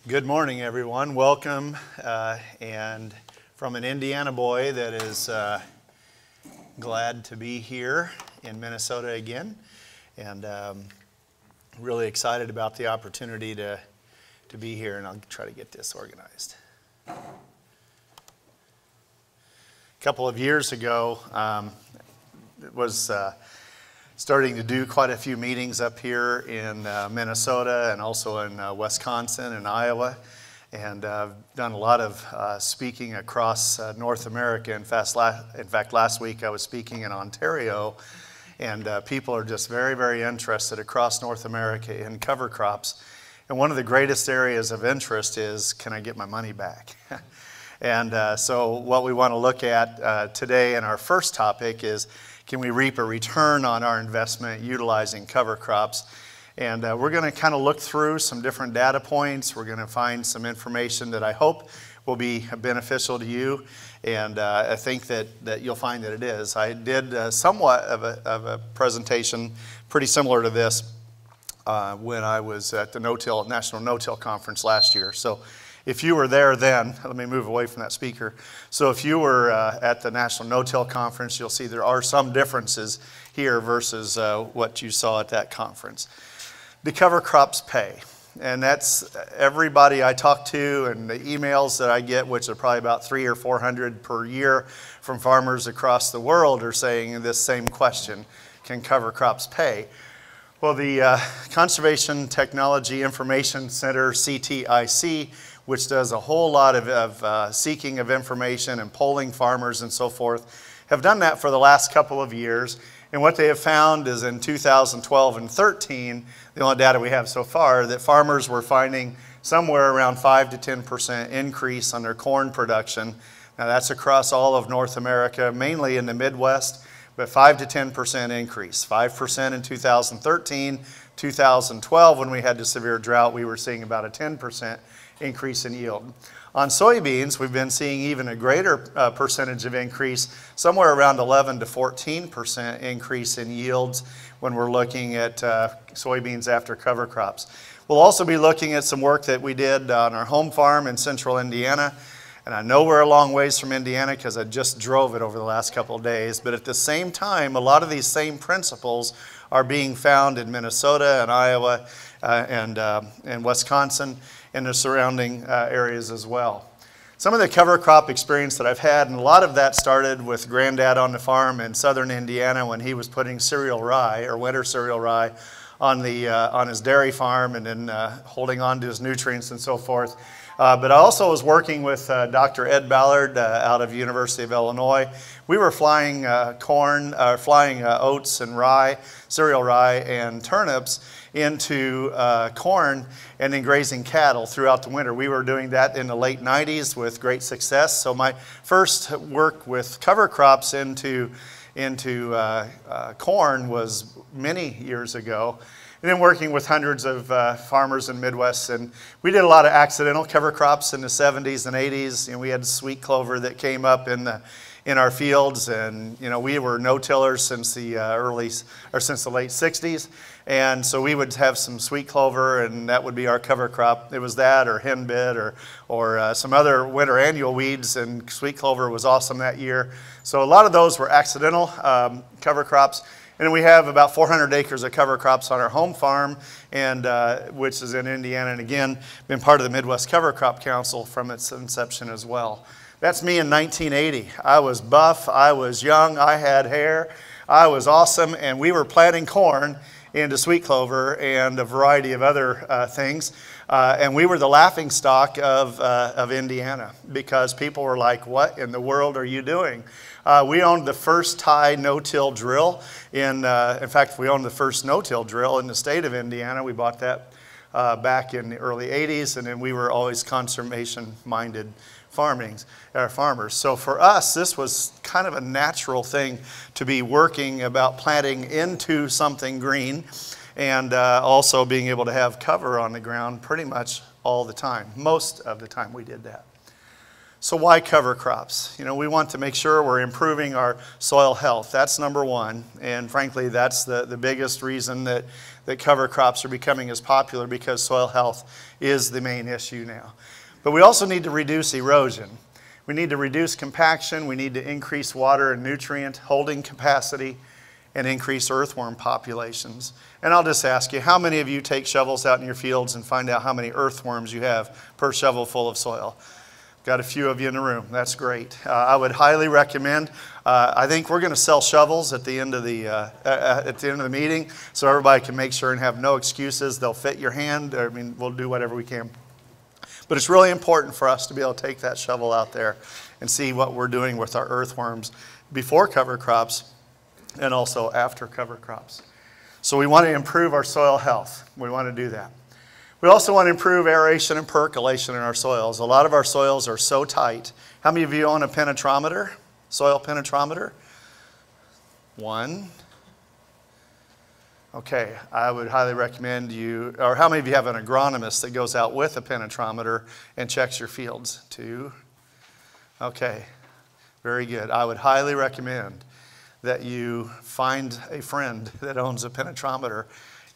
Good morning, everyone. Welcome, and from an Indiana boy that is glad to be here in Minnesota again, and really excited about the opportunity to be here, and I'll try to get this organized. A couple of years ago, it was starting to do quite a few meetings up here in Minnesota and also in Wisconsin and Iowa, and I've done a lot of speaking across North America. In fact, last week I was speaking in Ontario, and people are just very, very interested across North America in cover crops. And one of the greatest areas of interest is, can I get my money back? And so what we want to look at today in our first topic is, can we reap a return on our investment utilizing cover crops? And we're going to kind of look through some different data points. We're going to find some information that I hope will be beneficial to you. And I think that you'll find that it is. I did somewhat of a presentation pretty similar to this when I was at the National No-Till Conference last year. So if you were there then, let me move away from that speaker. So if you were at the National No-Till Conference, you'll see there are some differences here versus what you saw at that conference. The cover crops pay. And that's everybody I talk to and the emails that I get, which are probably about 300 or 400 per year from farmers across the world, are saying this same question: can cover crops pay? Well, the Conservation Technology Information Center, CTIC, which does a whole lot of seeking of information and polling farmers and so forth, have done that for the last couple of years. And what they have found is in 2012 and 13, the only data we have so far, that farmers were finding somewhere around 5 to 10% increase on their corn production. Now that's across all of North America, mainly in the Midwest, but 5 to 10% increase. 5% in 2013, 2012, when we had the severe drought, we were seeing about a 10% increase in yield. On soybeans, we've been seeing even a greater percentage of increase, somewhere around 11 to 14% increase in yields when we're looking at soybeans after cover crops. We'll also be looking at some work that we did on our home farm in central Indiana. And I know we're a long ways from Indiana because I just drove it over the last couple of days. But at the same time, a lot of these same principles are being found in Minnesota and Iowa and Wisconsin and the surrounding areas as well. Some of the cover crop experience that I've had, and a lot of that started with Granddad on the farm in southern Indiana when he was putting cereal rye or winter cereal rye on his dairy farm and then holding on to his nutrients and so forth. But I also was working with Dr. Ed Ballard out of University of Illinois. We were flying oats and rye, cereal rye and turnips into corn and then grazing cattle throughout the winter. We were doing that in the late 90s with great success. So my first work with cover crops into corn was many years ago. And then working with hundreds of farmers in the Midwest, and we did a lot of accidental cover crops in the 70s and 80s. And we had sweet clover that came up in our fields, and we were no-tillers since the late 60s, and so we would have some sweet clover, and that would be our cover crop. It was that, or henbit, or some other winter annual weeds, and sweet clover was awesome that year. So a lot of those were accidental cover crops. And we have about 400 acres of cover crops on our home farm, and which is in Indiana, and again, been part of the Midwest Cover Crop Council from its inception as well. That's me in 1980. I was buff, I was young, I had hair, I was awesome, and we were planting corn into sweet clover and a variety of other things. And we were the laughingstock of Indiana because people were like, what in the world are you doing? We owned the first tie no-till drill. In fact, we owned the first no-till drill in the state of Indiana. We bought that back in the early 80s, and then we were always conservation-minded farmers. So for us, this was kind of a natural thing to be working about planting into something green and also being able to have cover on the ground pretty much all the time. Most of the time we did that. So why cover crops? You know, we want to make sure we're improving our soil health. That's number one. And frankly, that's the biggest reason that cover crops are becoming as popular, because soil health is the main issue now. But we also need to reduce erosion. We need to reduce compaction. We need to increase water and nutrient holding capacity and increase earthworm populations. And I'll just ask you, how many of you take shovels out in your fields and find out how many earthworms you have per shovel full of soil? Got a few of you in the room. That's great. I would highly recommend. I think we're going to sell shovels at the end of the meeting, so everybody can make sure and have no excuses. They'll fit your hand. I mean, we'll do whatever we can. But it's really important for us to be able to take that shovel out there and see what we're doing with our earthworms before cover crops and also after cover crops. So we want to improve our soil health. We want to do that. We also want to improve aeration and percolation in our soils. A lot of our soils are so tight. How many of you own a penetrometer, soil penetrometer? One. Okay, I would highly recommend you, or how many of you have an agronomist that goes out with a penetrometer and checks your fields? Two. Okay, very good. I would highly recommend that you find a friend that owns a penetrometer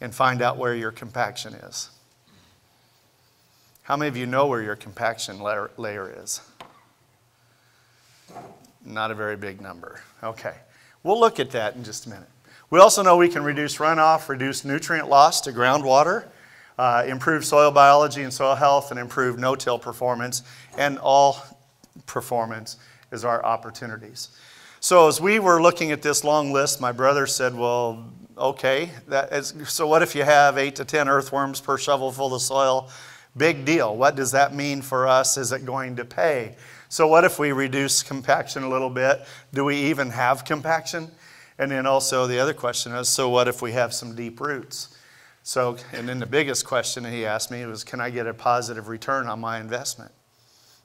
and find out where your compaction is. How many of you know where your compaction layer is? Not a very big number. Okay, we'll look at that in just a minute. We also know we can reduce runoff, reduce nutrient loss to groundwater, improve soil biology and soil health, and improve no-till performance. And all performance is our opportunities. So as we were looking at this long list, my brother said, well, okay, so what if you have 8 to 10 earthworms per shovel full of soil? Big deal. What does that mean for us? Is it going to pay? So what if we reduce compaction a little bit? Do we even have compaction? And then also the other question is, so what if we have some deep roots? So, and then the biggest question he asked me was, can I get a positive return on my investment?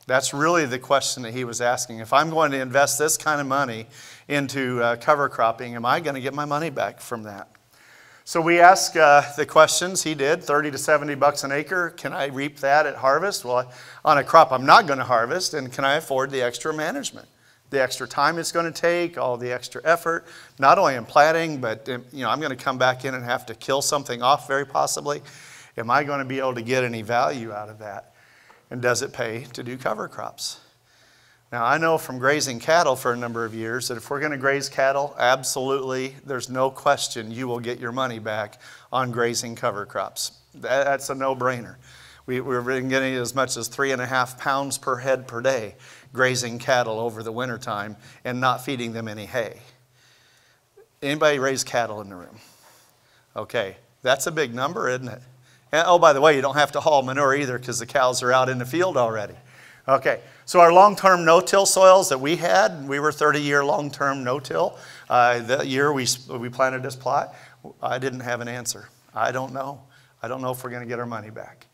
That's really the question that he was asking. If I'm going to invest this kind of money into cover cropping, am I going to get my money back from that? So we asked the questions. He did, 30 to 70 bucks an acre. Can I reap that at harvest? Well, on a crop I'm not going to harvest, and can I afford the extra management? The extra time it's going to take, all the extra effort, not only in planting, but I'm going to come back in and have to kill something off very possibly. Am I going to be able to get any value out of that? And does it pay to do cover crops? Now, I know from grazing cattle for a number of years that if we're going to graze cattle, absolutely, there's no question you will get your money back on grazing cover crops. That's a no-brainer. We've been getting as much as 3.5 pounds per head per day grazing cattle over the wintertime and not feeding them any hay. Anybody raise cattle in the room? Okay, that's a big number, isn't it? And, oh, by the way, you don't have to haul manure either because the cows are out in the field already. Okay, so our long-term no-till soils that we had, we were 30-year long-term no-till. The year we planted this plot, I didn't have an answer. I don't know. I don't know if we're going to get our money back.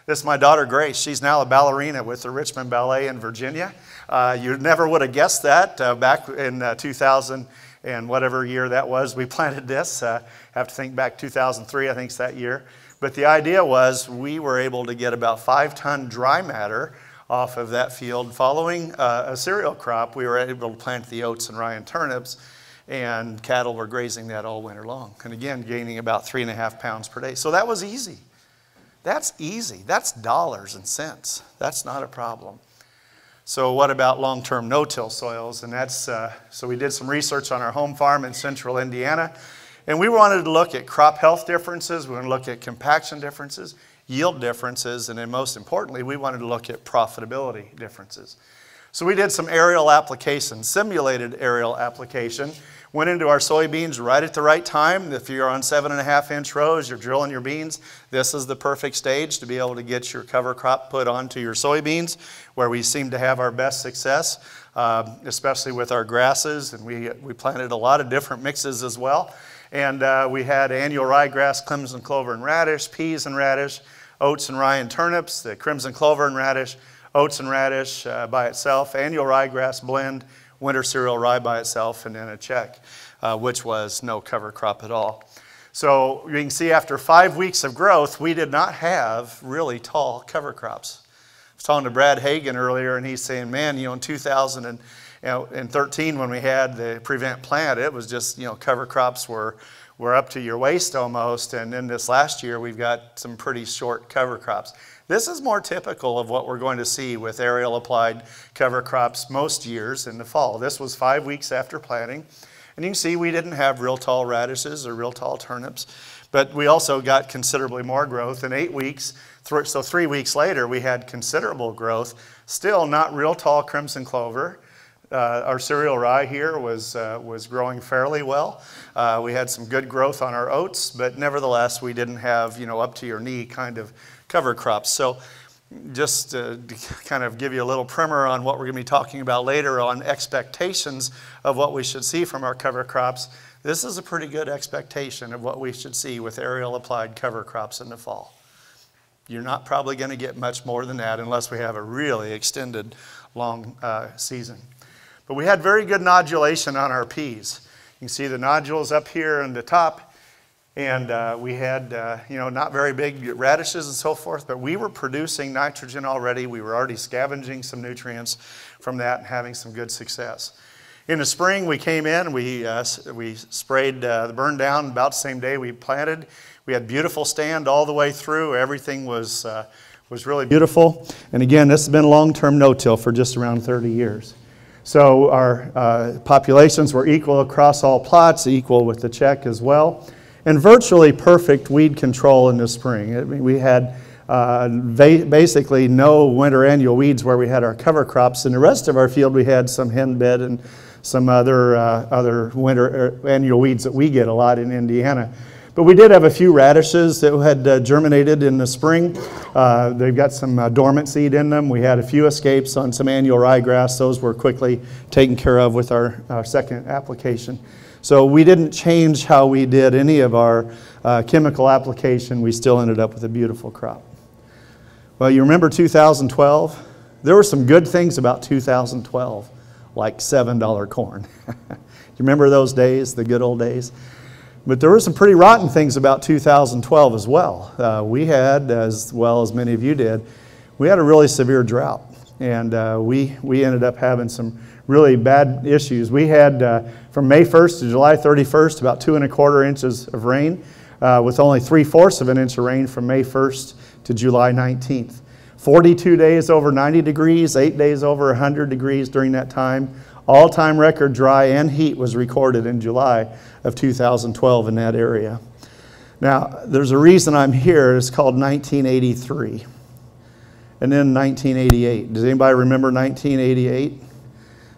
This is my daughter, Grace. She's now a ballerina with the Richmond Ballet in Virginia. You never would have guessed that back in 2000 and whatever year that was. We planted this. Have to think back 2003, I think it's that year. But the idea was we were able to get about 5-ton dry matter off of that field. Following a cereal crop, we were able to plant the oats and rye and turnips, and cattle were grazing that all winter long. And again, gaining about 3.5 pounds per day. So that was easy. That's easy. That's dollars and cents. That's not a problem. So what about long-term no-till soils? And that's, so we did some research on our home farm in central Indiana, and we wanted to look at crop health differences. We wanted to look at compaction differences, yield differences, and then most importantly, we wanted to look at profitability differences. So we did some aerial application, simulated aerial application. Went into our soybeans right at the right time. If you're on 7.5-inch rows, you're drilling your beans, this is the perfect stage to be able to get your cover crop put onto your soybeans, where we seem to have our best success, especially with our grasses. And we planted a lot of different mixes as well. And we had annual ryegrass, crimson clover and radish, peas and radish, oats and rye and turnips, the crimson clover and radish, oats and radish by itself, annual ryegrass blend, winter cereal rye by itself, and then a check, which was no cover crop at all. So you can see after 5 weeks of growth, we did not have really tall cover crops. talking to Brad Hagan earlier, and he's saying, man, in 2013 when we had the prevent plant, it was just, cover crops were up to your waist almost, and then this last year we've got some pretty short cover crops. This is more typical of what we're going to see with aerial applied cover crops most years in the fall. This was 5 weeks after planting, and you can see we didn't have real tall radishes or real tall turnips, but we also got considerably more growth in 8 weeks. So 3 weeks later, we had considerable growth. Still not real tall crimson clover. Our cereal rye here was growing fairly well. We had some good growth on our oats, but nevertheless, we didn't have, up to your knee kind of cover crops. So just to kind of give you a little primer on what we're going to be talking about later on expectations of what we should see from our cover crops, this is a pretty good expectation of what we should see with aerial applied cover crops in the fall. You're not probably going to get much more than that unless we have a really extended long season. But we had very good nodulation on our peas. You can see the nodules up here on the top, and we had not very big radishes and so forth, but we were producing nitrogen already. We were already scavenging some nutrients from that and having some good success. In the spring, we came in, we sprayed the burn down about the same day we planted. We had beautiful stand all the way through. Everything was really beautiful. And again, this has been long-term no-till for just around 30 years. So our populations were equal across all plots, equal with the check as well. And virtually perfect weed control in the spring. I mean, we had basically no winter annual weeds where we had our cover crops. In the rest of our field, we had some henbed and some other winter annual weeds that we get a lot in Indiana. But we did have a few radishes that had germinated in the spring. They've got some dormant seed in them. We had a few escapes on some annual ryegrass. Those were quickly taken care of with our second application. So we didn't change how we did any of our chemical application. We still ended up with a beautiful crop. Well, you remember 2012? There were some good things about 2012, like $7 corn. You remember those days, the good old days? But there were some pretty rotten things about 2012 as well. We had, as well as many of you did, we had a really severe drought. And we ended up having some really bad issues. We had, from May 1st to July 31st, about 2 1/4 inches of rain, with only 3/4 of an inch of rain from May 1st to July 19th. 42 days over 90 degrees, 8 days over 100 degrees during that time. All-time record dry and heat was recorded in July of 2012 in that area. Now, there's a reason I'm here. It's called 1983. And then 1988. Does anybody remember 1988?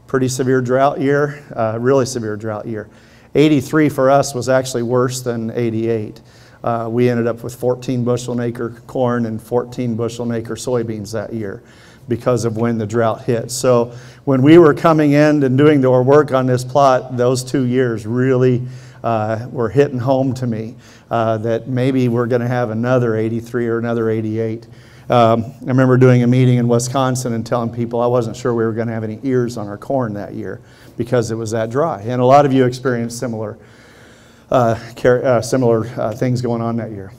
Pretty severe drought year, really severe drought year. 83 for us was actually worse than 88. We ended up with 14 bushel an acre corn and 14 bushel an acre soybeans that year because of when the drought hit. So when we were coming in and doing our work on this plot, those 2 years really were hitting home to me that maybe we're going to have another 83 or another 88. I remember doing a meeting in Wisconsin and telling people I wasn't sure we were going to have any ears on our corn that year because it was that dry. And a lot of you experienced similar things going on that year.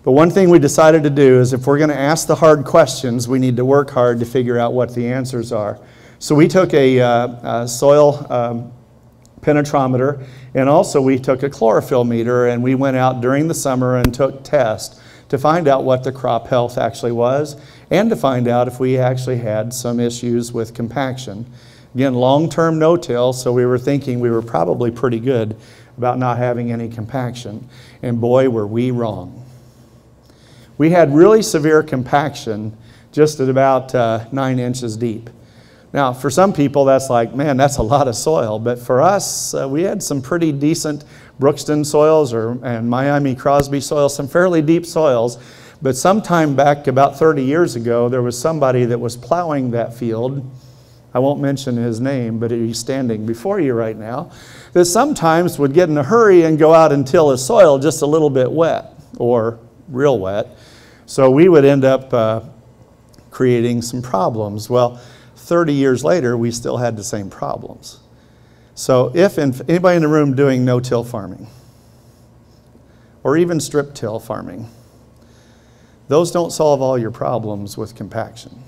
But one thing we decided to do is if we're going to ask the hard questions, we need to work hard to figure out what the answers are. So we took a soil penetrometer, and also we took a chlorophyll meter, and we went out during the summer and took tests to find out what the crop health actually was and to find out if we actually had some issues with compaction. Again, long-term no-till, so we were thinking we were probably pretty good about not having any compaction. And boy, were we wrong. We had really severe compaction just at about 9 inches deep. Now, for some people, that's like, man, that's a lot of soil. But for us, we had some pretty decent Brookston soils and Miami Crosby soils, some fairly deep soils. But sometime back about 30 years ago, there was somebody that was plowing that field. I won't mention his name, but he's standing before you right now, that sometimes would get in a hurry and go out and till his soil just a little bit wet or real wet. So we would end up creating some problems. Well, 30 years later, we still had the same problems. So if anybody in the room doing no-till farming or even strip-till farming, those don't solve all your problems with compaction.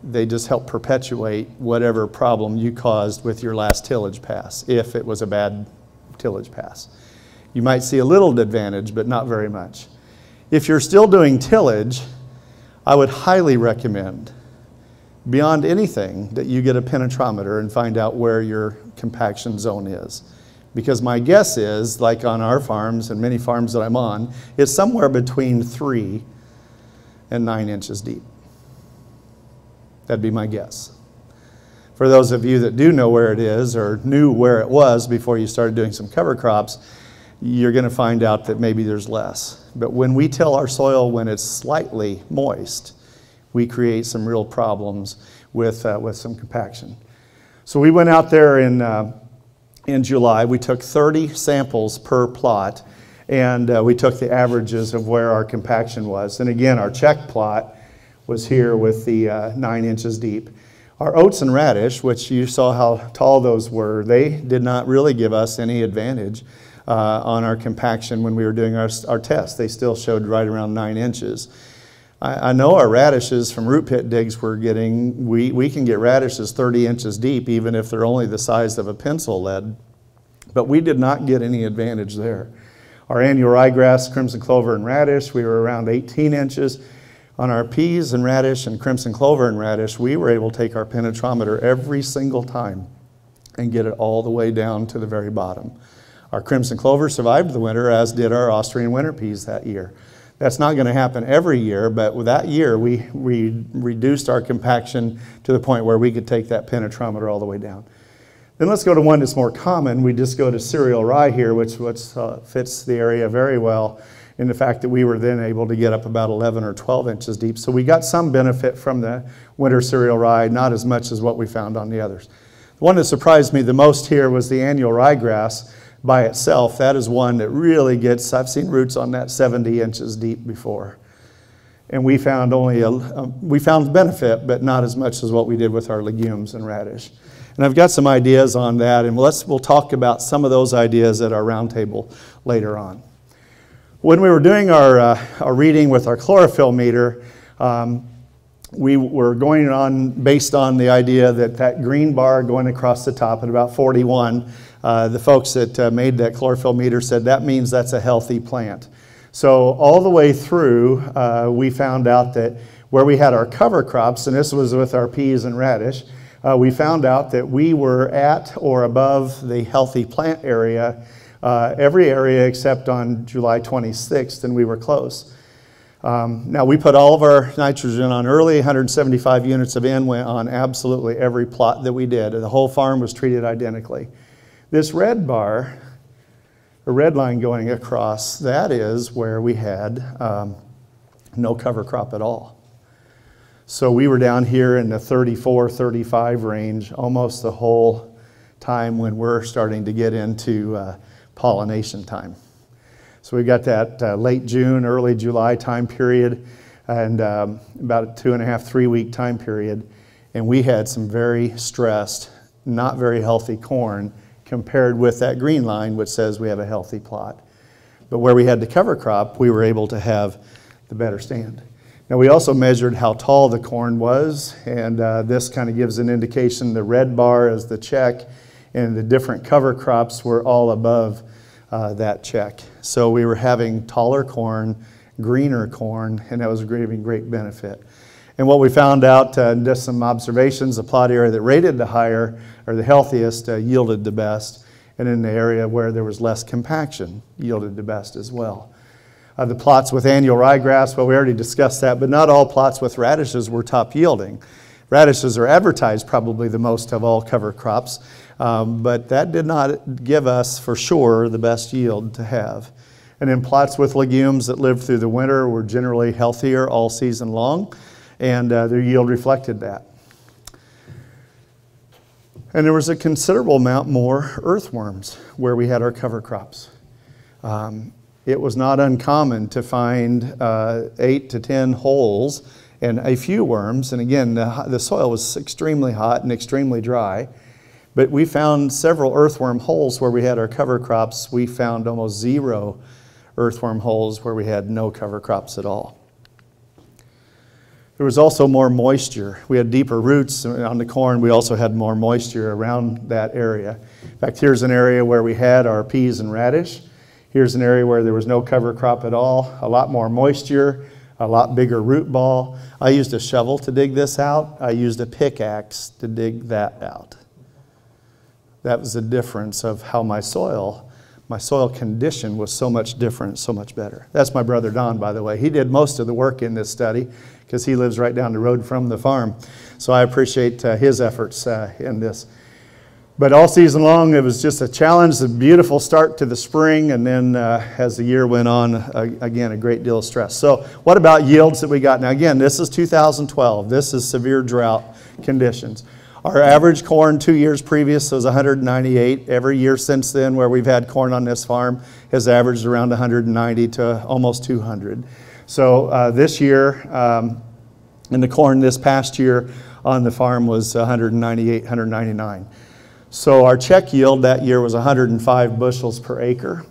They just help perpetuate whatever problem you caused with your last tillage pass, if it was a bad tillage pass. You might see a little advantage, but not very much. If you're still doing tillage, I would highly recommend, beyond anything, that you get a penetrometer and find out where your compaction zone is. Because my guess is, like on our farms and many farms that I'm on, it's somewhere between 3 and 9 inches deep. That'd be my guess. For those of you that do know where it is or knew where it was before you started doing some cover crops, you're going to find out that maybe there's less. But when we till our soil when it's slightly moist, we create some real problems with some compaction. So we went out there in July. We took 30 samples per plot, and we took the averages of where our compaction was. And again, our check plot was here with the 9 inches deep. Our oats and radish, which you saw how tall those were, they did not really give us any advantage on our compaction when we were doing our test. They still showed right around 9 inches. I know our radishes from root pit digs we're getting, we can get radishes 30 inches deep even if they're only the size of a pencil lead, but we did not get any advantage there. Our annual ryegrass, crimson clover and radish, we were around 18 inches. On our peas and radish and crimson clover and radish, we were able to take our penetrometer every single time and get it all the way down to the very bottom. Our crimson clover survived the winter, as did our Austrian winter peas that year. That's not going to happen every year, but with that year we reduced our compaction to the point where we could take that penetrometer all the way down. Then let's go to one that's more common. We just go to cereal rye here, which fits the area very well in the fact that we were then able to get up about 11 or 12 inches deep. So we got some benefit from the winter cereal rye, not as much as what we found on the others. The one that surprised me the most here was the annual ryegrass by itself. That is one that really gets, I've seen roots on that 70 inches deep before. And we found we found benefit, but not as much as what we did with our legumes and radish. And I've got some ideas on that, and we'll talk about some of those ideas at our roundtable later on. When we were doing our reading with our chlorophyll meter, we were going on based on the idea that green bar going across the top at about 41, the folks that made that chlorophyll meter said that means that's a healthy plant. So all the way through, we found out that where we had our cover crops, and this was with our peas and radish, we found out that we were at or above the healthy plant area, every area except on July 26th, and we were close. Now we put all of our nitrogen on early, 175 units of N went on absolutely every plot that we did. The whole farm was treated identically. This red bar, a red line going across, that is where we had no cover crop at all. So we were down here in the 34, 35 range almost the whole time when we're starting to get into pollination time. So we got that late June, early July time period, and about a 2.5, 3 week time period. And we had some very stressed, not very healthy corn compared with that green line, which says we have a healthy plot. But where we had the cover crop, we were able to have the better stand. Now we also measured how tall the corn was, and this kind of gives an indication. The red bar is the check, and the different cover crops were all above that check. So we were having taller corn, greener corn, and that was giving great benefit. And what we found out, just some observations, the plot area that rated the higher, or the healthiest, yielded the best, and in the area where there was less compaction, yielded the best as well. The plots with annual ryegrass, well, we already discussed that, but not all plots with radishes were top yielding. Radishes are advertised probably the most of all cover crops, but that did not give us for sure the best yield to have. And then plots with legumes that lived through the winter were generally healthier all season long, and their yield reflected that. And there was a considerable amount more earthworms where we had our cover crops. It was not uncommon to find 8 to 10 holes and a few worms. And again, the soil was extremely hot and extremely dry. But we found several earthworm holes where we had our cover crops. We found almost 0 earthworm holes where we had no cover crops at all. There was also more moisture. We had deeper roots on the corn. We also had more moisture around that area. In fact, here's an area where we had our peas and radish. Here's an area where there was no cover crop at all, a lot more moisture, a lot bigger root ball. I used a shovel to dig this out. I used a pickaxe to dig that out. That was the difference of how my soil condition was so much different, so much better. That's my brother Don, by the way. He did most of the work in this study because he lives right down the road from the farm. So I appreciate his efforts in this. But all season long, it was just a challenge, a beautiful start to the spring, and then as the year went on, again, a great deal of stress. So what about yields that we got? Now again, this is 2012. This is severe drought conditions. Our average corn 2 years previous was 198. Every year since then where we've had corn on this farm has averaged around 190 to almost 200. So this year, and the corn this past year on the farm was 198, 199. So our check yield that year was 105 bushels per acre.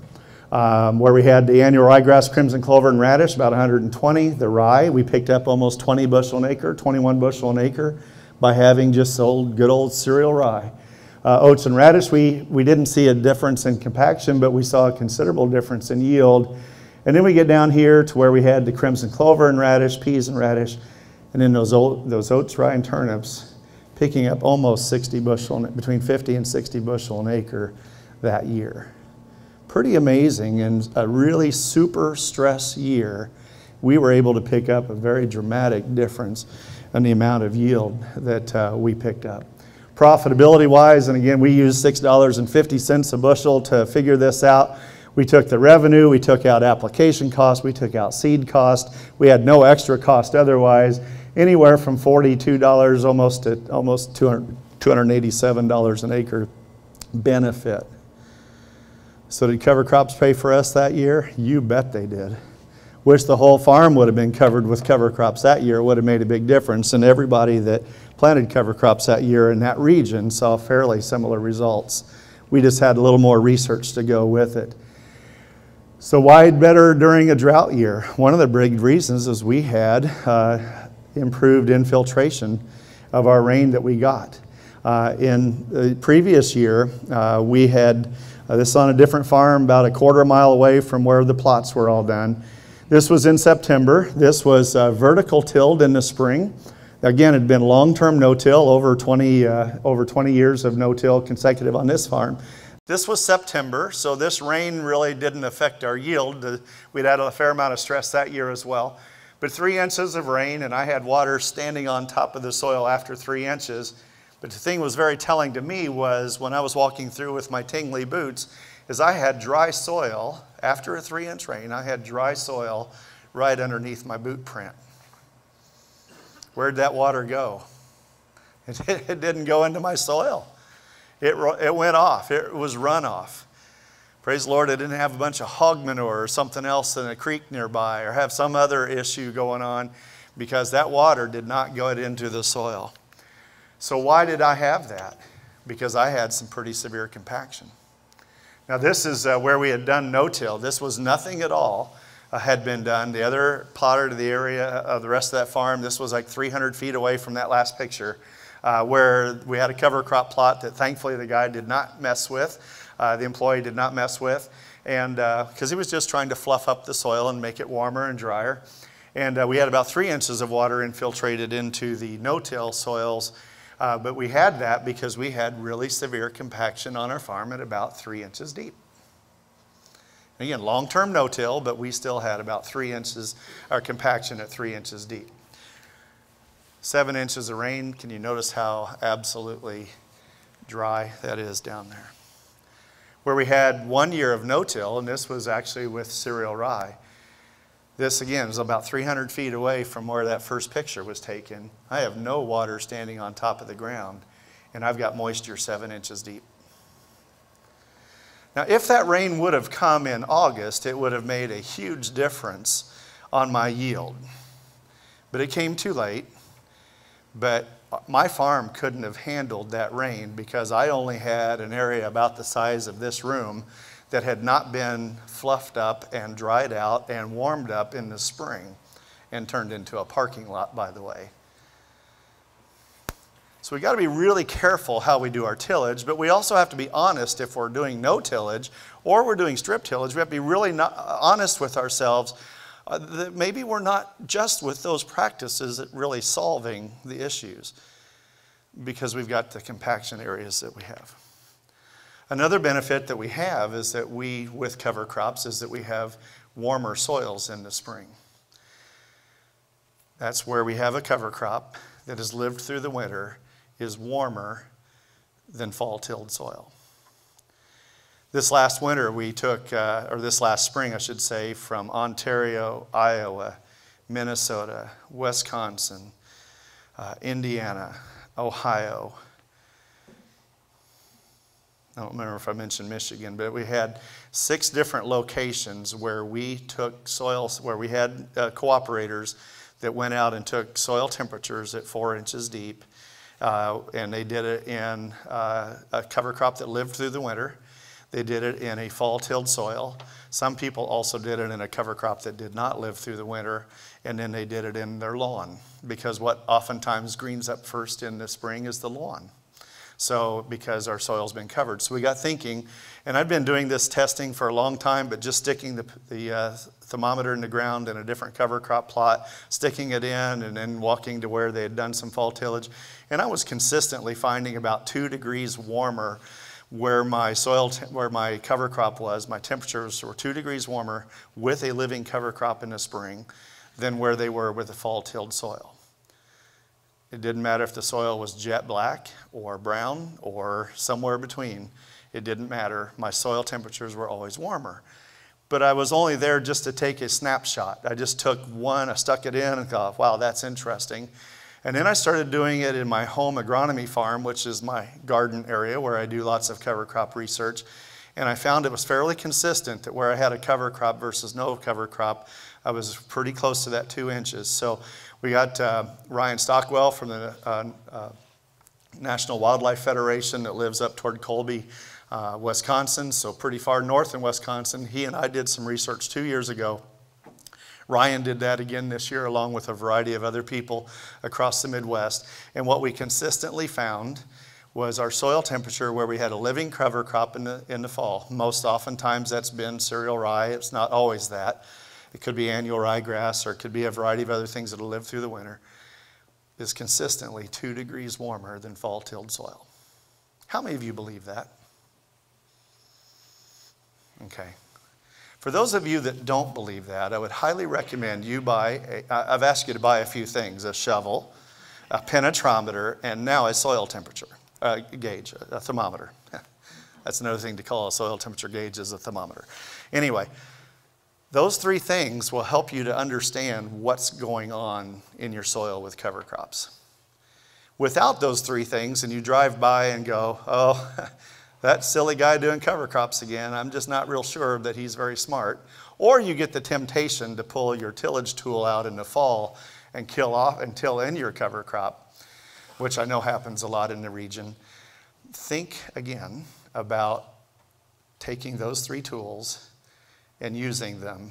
Where we had the annual ryegrass, crimson clover, and radish, about 120. The rye, we picked up almost 20 bushel an acre, 21 bushel an acre by having just good old cereal rye. Oats and radish, we didn't see a difference in compaction, but we saw a considerable difference in yield. And then we get down here to where we had the crimson clover and radish, peas and radish, and then those oats, rye, and turnips, picking up almost 60 bushel, between 50 and 60 bushel an acre that year. Pretty amazing. In a really super stress year, we were able to pick up a very dramatic difference in the amount of yield that we picked up. Profitability wise, and again, we used $6.50 a bushel to figure this out. We took the revenue, we took out application cost, we took out seed cost. We had no extra cost otherwise. Anywhere from $42 almost to almost $287 an acre benefit. So did cover crops pay for us that year? You bet they did. Wish the whole farm would have been covered with cover crops that year. It would have made a big difference, and everybody that planted cover crops that year in that region saw fairly similar results. We just had a little more research to go with it. So why better during a drought year? One of the big reasons is we had improved infiltration of our rain that we got. In the previous year, we had this on a different farm about a quarter mile away from where the plots were all done. This was in September. This was vertical tilled in the spring. Again, it had been long-term no-till, over 20 years of no-till consecutive on this farm. This was September, so this rain really didn't affect our yield. We'd had a fair amount of stress that year as well. But 3 inches of rain, and I had water standing on top of the soil after 3 inches. But the thing that was very telling to me was when I was walking through with my tingly boots, is I had dry soil. After a 3-inch rain, I had dry soil right underneath my boot print. Where'd that water go? It didn't go into my soil. It went off. It was runoff. Praise the Lord, I didn't have a bunch of hog manure or something else in a creek nearby or have some other issue going on because that water did not go into the soil. So why did I have that? Because I had some pretty severe compaction. Now this is where we had done no-till. This was nothing at all had been done. The other plotter to the area of the rest of that farm, this was like 300 feet away from that last picture where we had a cover crop plot that thankfully the guy did not mess with. The employee did not mess with, and because he was just trying to fluff up the soil and make it warmer and drier. And we had about 3 inches of water infiltrated into the no-till soils, but we had that because we had really severe compaction on our farm at about 3 inches deep. And again, long-term no-till, but we still had about 3 inches, our compaction at 3 inches deep. 7 inches of rain, can you notice how absolutely dry that is down there? Where we had 1 year of no-till, and this was actually with cereal rye. This again is about 300 feet away from where that first picture was taken. I have no water standing on top of the ground, and I've got moisture 7 inches deep. Now if that rain would have come in August, it would have made a huge difference on my yield. But it came too late. But my farm couldn't have handled that rain because I only had an area about the size of this room that had not been fluffed up and dried out and warmed up in the spring. and turned into a parking lot, by the way. So we got to be really careful how we do our tillage, but we also have to be honest if we're doing no tillage or we're doing strip tillage. We have to be really honest with ourselves that maybe we're not just with those practices at really solving the issues, because we've got the compaction areas that we have. Another benefit that we have is that with cover crops, is that we have warmer soils in the spring. That's where we have a cover crop that has lived through the winter is warmer than fall-tilled soil. This last winter we took, or this last spring I should say, from Ontario, Iowa, Minnesota, Wisconsin, Indiana, Ohio. I don't remember if I mentioned Michigan, but we had 6 different locations where we took soils, where we had cooperators that went out and took soil temperatures at 4 inches deep. And they did it in a cover crop that lived through the winter. They did it in a fall-tilled soil. Some people also did it in a cover crop that did not live through the winter, and then they did it in their lawn, because what oftentimes greens up first in the spring is the lawn. So because our soil's been covered. So we got thinking, and I'd been doing this testing for a long time, but just sticking the thermometer in the ground in a different cover crop plot, sticking it in, and then walking to where they had done some fall tillage. And I was consistently finding about 2 degrees warmer where my where my cover crop was. My temperatures were 2 degrees warmer with a living cover crop in the spring than where they were with the fall tilled soil. It didn't matter if the soil was jet black or brown or somewhere between. It didn't matter. My soil temperatures were always warmer. But I was only there just to take a snapshot. I just took one, I stuck it in and thought, wow, that's interesting. And then I started doing it in my home agronomy farm, which is my garden area where I do lots of cover crop research. And I found it was fairly consistent that where I had a cover crop versus no cover crop, I was pretty close to that 2 inches. So we got Ryan Stockwell from the National Wildlife Federation that lives up toward Colby, Wisconsin, so pretty far north in Wisconsin. He and I did some research 2 years ago. Ryan did that again this year along with a variety of other people across the Midwest. And what we consistently found was our soil temperature where we had a living cover crop in the fall. Most oftentimes that's been cereal rye. It's not always that. It could be annual ryegrass, or it could be a variety of other things that will live through the winter, is consistently 2 degrees warmer than fall-tilled soil. How many of you believe that? Okay. For those of you that don't believe that, I would highly recommend you I've asked you to buy a few things: a shovel, a penetrometer, and now a soil temperature gauge, a thermometer. That's another thing to call a soil temperature gauge, is a thermometer. Anyway, those 3 things will help you to understand what's going on in your soil with cover crops. Without those 3 things, and you drive by and go, oh, that silly guy doing cover crops again, I'm just not real sure that he's very smart. Or you get the temptation to pull your tillage tool out in the fall and till in your cover crop, which I know happens a lot in the region. Think again about taking those 3 tools and using them,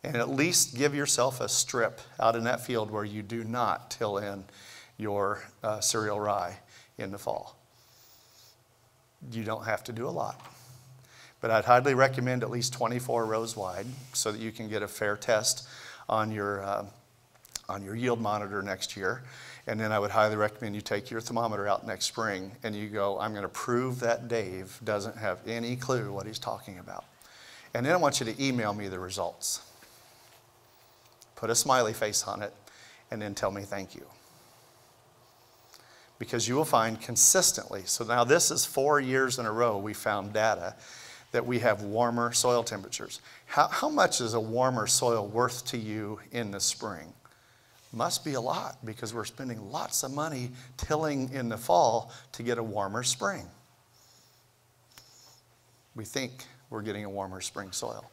and at least give yourself a strip out in that field where you do not till in your cereal rye in the fall. You don't have to do a lot, but I'd highly recommend at least 24 rows wide so that you can get a fair test on your yield monitor next year. And then I would highly recommend you take your thermometer out next spring and you go, I'm going to prove that Dave doesn't have any clue what he's talking about. And then I want you to email me the results. Put a smiley face on it, and then tell me thank you. Because you will find consistently, so now this is 4 years in a row we found data that we have warmer soil temperatures. How much is a warmer soil worth to you in the spring? Must be a lot, because we're spending lots of money tilling in the fall to get a warmer spring. We think we're getting a warmer spring soil,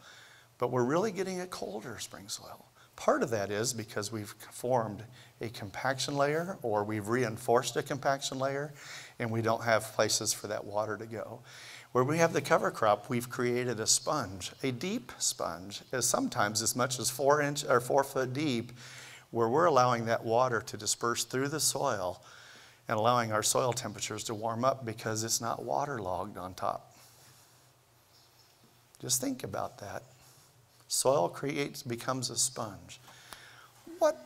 but we're really getting a colder spring soil. Part of that is because we've formed a compaction layer, or we've reinforced a compaction layer, and we don't have places for that water to go. Where we have the cover crop, we've created a sponge, a deep sponge, sometimes as much as 4 foot deep, where we're allowing that water to disperse through the soil and allowing our soil temperatures to warm up because it's not waterlogged on top. Just think about that. Soil becomes a sponge.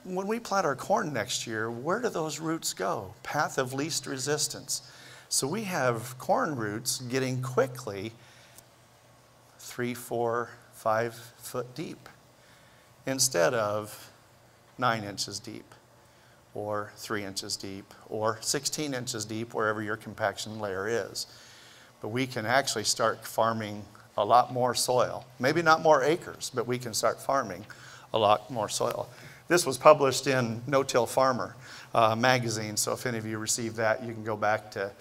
When we plant our corn next year, where do those roots go? Path of least resistance. So we have corn roots getting quickly 3, 4, 5 foot deep instead of 9 inches deep or 3 inches deep or 16 inches deep, wherever your compaction layer is. But we can actually start farming a lot more soil. Maybe not more acres, but we can start farming a lot more soil. This was published in No-Till Farmer magazine, so if any of you received that, you can go back to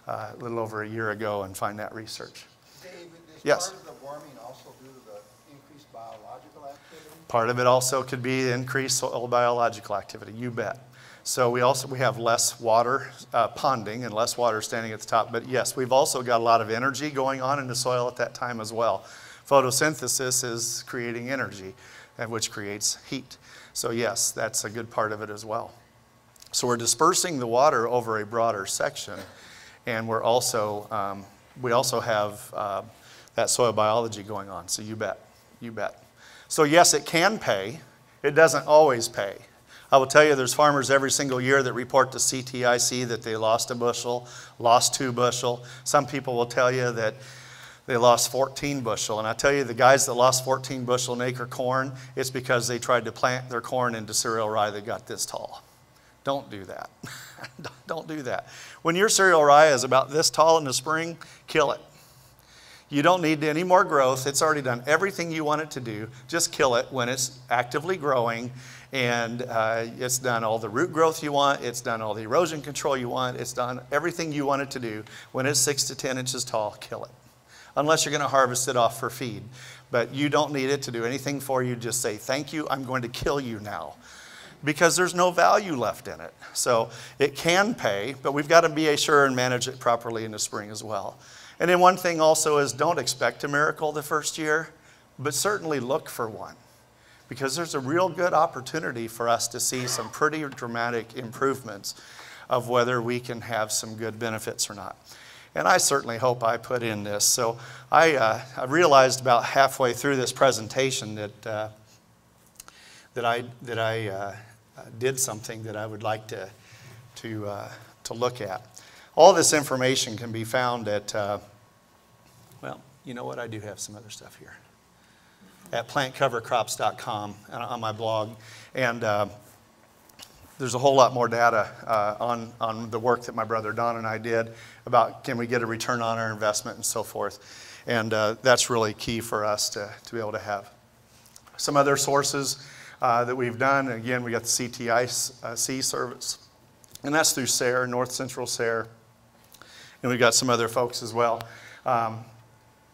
a little over a year ago and find that research. David, is yes? part of the warming also due to the increased biological activity? Part of it also could be increased soil biological activity, you bet. So we have less water ponding and less water standing at the top, but yes, we've also got a lot of energy going on in the soil at that time as well. Photosynthesis is creating energy, which creates heat. So yes, that's a good part of it as well. So we're dispersing the water over a broader section, and we also have that soil biology going on. So you bet, you bet. So yes, it can pay. It doesn't always pay. I will tell you, there's farmers every single year that report to CTIC that they lost a bushel, lost 2 bushel. Some people will tell you that they lost 14 bushel. And I tell you, the guys that lost 14 bushel an acre corn, it's because they tried to plant their corn into cereal rye that got this tall. Don't do that. Don't do that. When your cereal rye is about this tall in the spring, kill it. You don't need any more growth. It's already done everything you want it to do. Just kill it when it's actively growing, and it's done all the root growth you want. It's done all the erosion control you want. It's done everything you want it to do. When it's 6 to 10 inches tall, kill it. Unless you're going to harvest it off for feed. But you don't need it to do anything for you. Just say, thank you, I'm going to kill you now. Because there's no value left in it. So it can pay, but we've got to be sure and manage it properly in the spring as well. And then one thing also is, don't expect a miracle the first year, but certainly look for one. Because there's a real good opportunity for us to see some pretty dramatic improvements of whether we can have some good benefits or not. And I certainly hope I put in this. So I realized about halfway through this presentation that I did something that I would like to look at. All this information can be found at, well, you know what? I do have some other stuff here. At plantcovercrops.com on my blog. And there's a whole lot more data on the work that my brother Don and I did about can we get a return on our investment and so forth. And that's really key for us to be able to have. Some other sources that we've done, again, we got the CTIC service. And that's through SARE, North Central SARE. And we've got some other folks as well.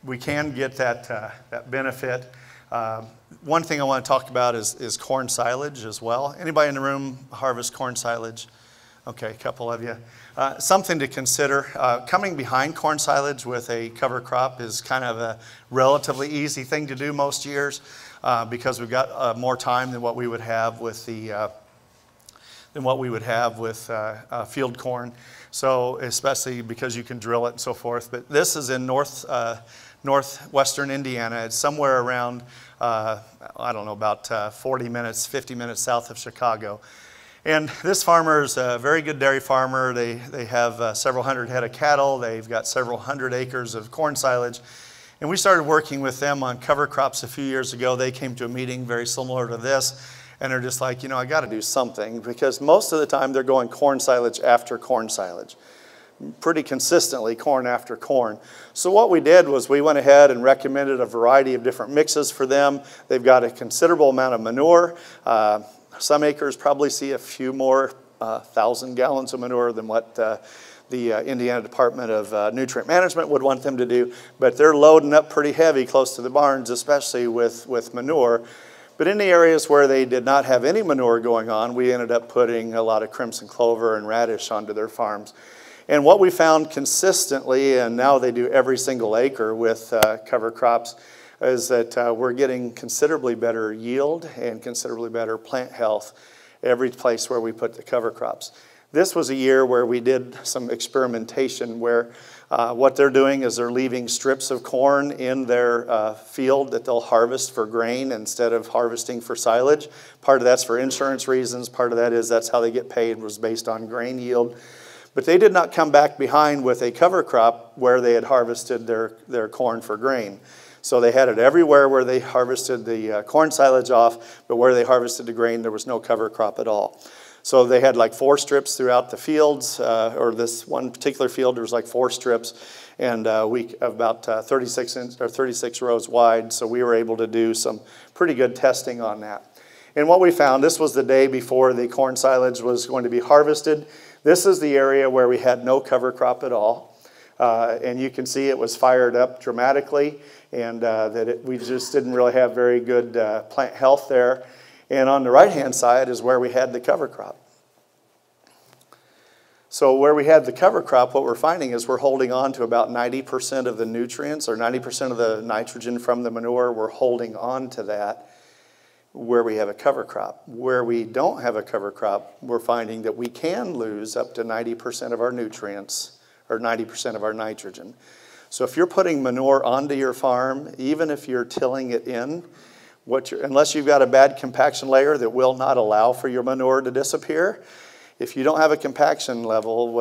We can get that benefit. One thing I want to talk about is corn silage as well. Anybody in the room harvest corn silage? Okay, a couple of you. Something to consider. Coming behind corn silage with a cover crop is kind of a relatively easy thing to do most years because we've got more time than what we would have with field corn. So especially because you can drill it and so forth. But this is in northwestern Indiana. It's somewhere around, I don't know, about 40 minutes, 50 minutes south of Chicago. And this farmer is a very good dairy farmer. They have several hundred head of cattle. They've got several hundred acres of corn silage. And we started working with them on cover crops a few years ago. They came to a meeting very similar to this. And they're just like, you know, I got to do something. Because most of the time they're going corn silage after corn silage. Pretty consistently, corn after corn. So what we did was we went ahead and recommended a variety of different mixes for them. They've got a considerable amount of manure. Some acres probably see a few more 1,000 gallons of manure than what the Indiana Department of Nutrient Management would want them to do. But they're loading up pretty heavy close to the barns, especially with manure. But in the areas where they did not have any manure going on, we ended up putting a lot of crimson clover and radish onto their farms. And what we found consistently, and now they do every single acre with cover crops, is that we're getting considerably better yield and considerably better plant health every place where we put the cover crops. This was a year where we did some experimentation where what they're doing is they're leaving strips of corn in their field that they'll harvest for grain instead of harvesting for silage. Part of that's for insurance reasons. Part of that is that's how they get paid, was based on grain yield. But they did not come back behind with a cover crop where they had harvested their corn for grain. So they had it everywhere where they harvested the corn silage off, but where they harvested the grain, there was no cover crop at all. So they had like 4 strips throughout the fields, or this one particular field, there was like 4 strips, and about 36 rows wide. So we were able to do some pretty good testing on that. And what we found, this was the day before the corn silage was going to be harvested. This is the area where we had no cover crop at all. And you can see it was fired up dramatically, and we just didn't really have very good plant health there. And on the right-hand side is where we had the cover crop. So where we had the cover crop, what we're finding is we're holding on to about 90% of the nutrients, or 90% of the nitrogen from the manure. We're holding on to that where we have a cover crop. Where we don't have a cover crop, we're finding that we can lose up to 90% of our nutrients, or 90% of our nitrogen. So if you're putting manure onto your farm, even if you're tilling it in, unless you've got a bad compaction layer that will not allow for your manure to disappear, if you don't have a compaction level,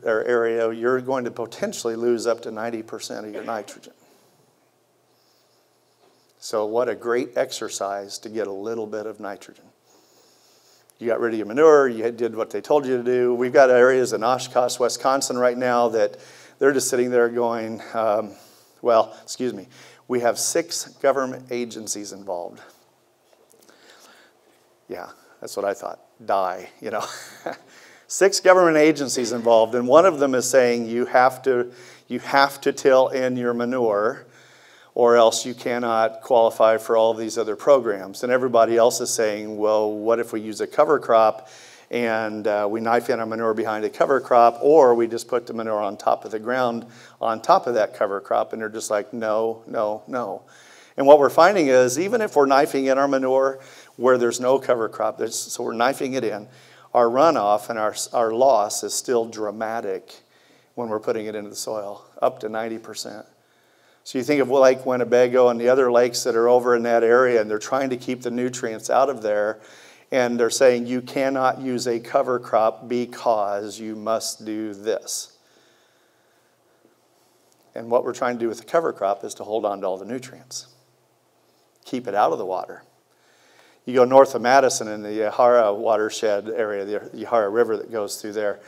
area, you're going to potentially lose up to 90% of your nitrogen. So what a great exercise to get a little bit of nitrogen. You got rid of your manure, you did what they told you to do. We've got areas in Oshkosh, Wisconsin right now that they're just sitting there going, we have 6 government agencies involved. Yeah, that's what I thought. 6 government agencies involved, and one of them is saying you have to till in your manure, or else you cannot qualify for all of these other programs. And everybody else is saying, well, what if we use a cover crop and we knife in our manure behind a cover crop, or we just put the manure on top of the ground on top of that cover crop? And they're just like, no, no, no. And what we're finding is, even if we're knifing in our manure where there's no cover crop, so we're knifing it in, our runoff and our loss is still dramatic when we're putting it into the soil, up to 90%. So you think of Lake Winnebago and the other lakes that are over in that area, and they're trying to keep the nutrients out of there, and they're saying you cannot use a cover crop because you must do this. And what we're trying to do with the cover crop is to hold on to all the nutrients. Keep it out of the water. You go north of Madison in the Yahara watershed area, the Yahara River that goes through there,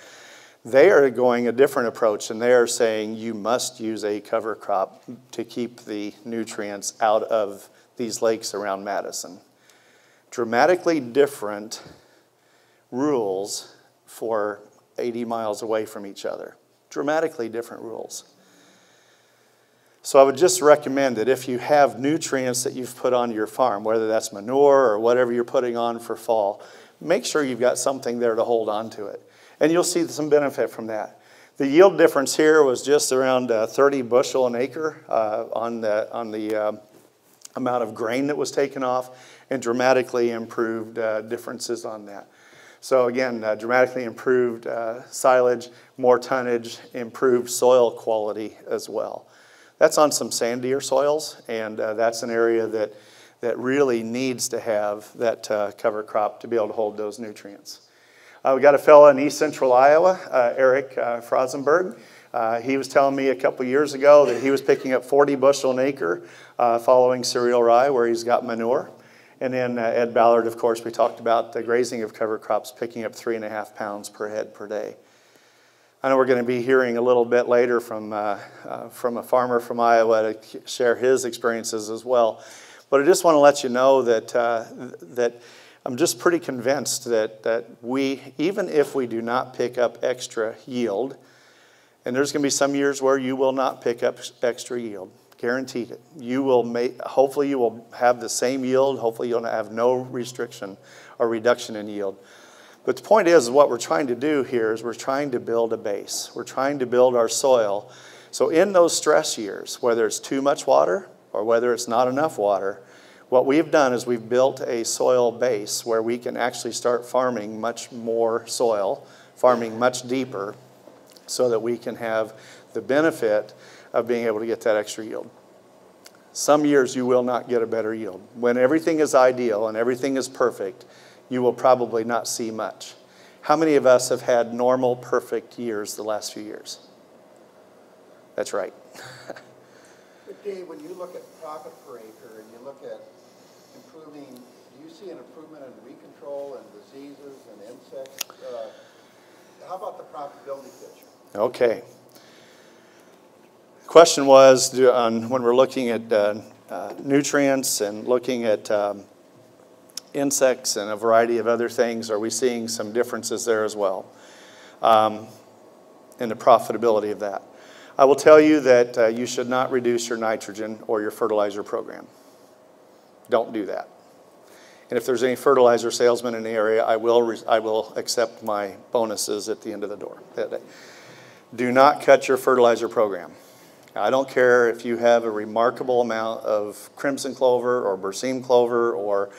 they are going a different approach, and they are saying you must use a cover crop to keep the nutrients out of these lakes around Madison. Dramatically different rules for 80 miles away from each other. Dramatically different rules. So I would just recommend that if you have nutrients that you've put on your farm, whether that's manure or whatever you're putting on for fall, make sure you've got something there to hold on to it. And you'll see some benefit from that. The yield difference here was just around 30 bushel an acre on the amount of grain that was taken off, and dramatically improved differences on that. So again, dramatically improved silage, more tonnage, improved soil quality as well. That's on some sandier soils, and that's an area that really needs to have that cover crop to be able to hold those nutrients. We got a fellow in east central Iowa, Eric Frozenberg. He was telling me a couple years ago that he was picking up 40 bushel an acre following cereal rye where he's got manure. And then Ed Ballard, of course, we talked about the grazing of cover crops, picking up 3.5 pounds per head per day. I know we're going to be hearing a little bit later from a farmer from Iowa to share his experiences as well. But I just want to let you know that I'm just pretty convinced that even if we do not pick up extra yield, and there's going to be some years where you will not pick up extra yield, guaranteed it. Hopefully you will have the same yield. Hopefully you'll have no restriction or reduction in yield. But the point is, what we're trying to do here is we're trying to build a base. We're trying to build our soil. So in those stress years, whether it's too much water or whether it's not enough water, What we've done is we've built a soil base where we can actually start farming much more soil, farming much deeper, so that we can have the benefit of being able to get that extra yield. Some years you will not get a better yield. When everything is ideal and everything is perfect, you will probably not see much. How many of us have had normal, perfect years the last few years? That's right. But Dave, when you look at profit per acre and you look at improving, do you see an improvement in weed control and diseases and insects? How about the profitability picture? Okay. The question was, when we're looking at nutrients and looking at insects and a variety of other things, are we seeing some differences there as well in the profitability of that? I will tell you that you should not reduce your nitrogen or your fertilizer program. Don't do that. And if there's any fertilizer salesman in the area, I will accept my bonuses at the end of the door that day. Do not cut your fertilizer program. I don't care if you have a remarkable amount of crimson clover or berseem clover or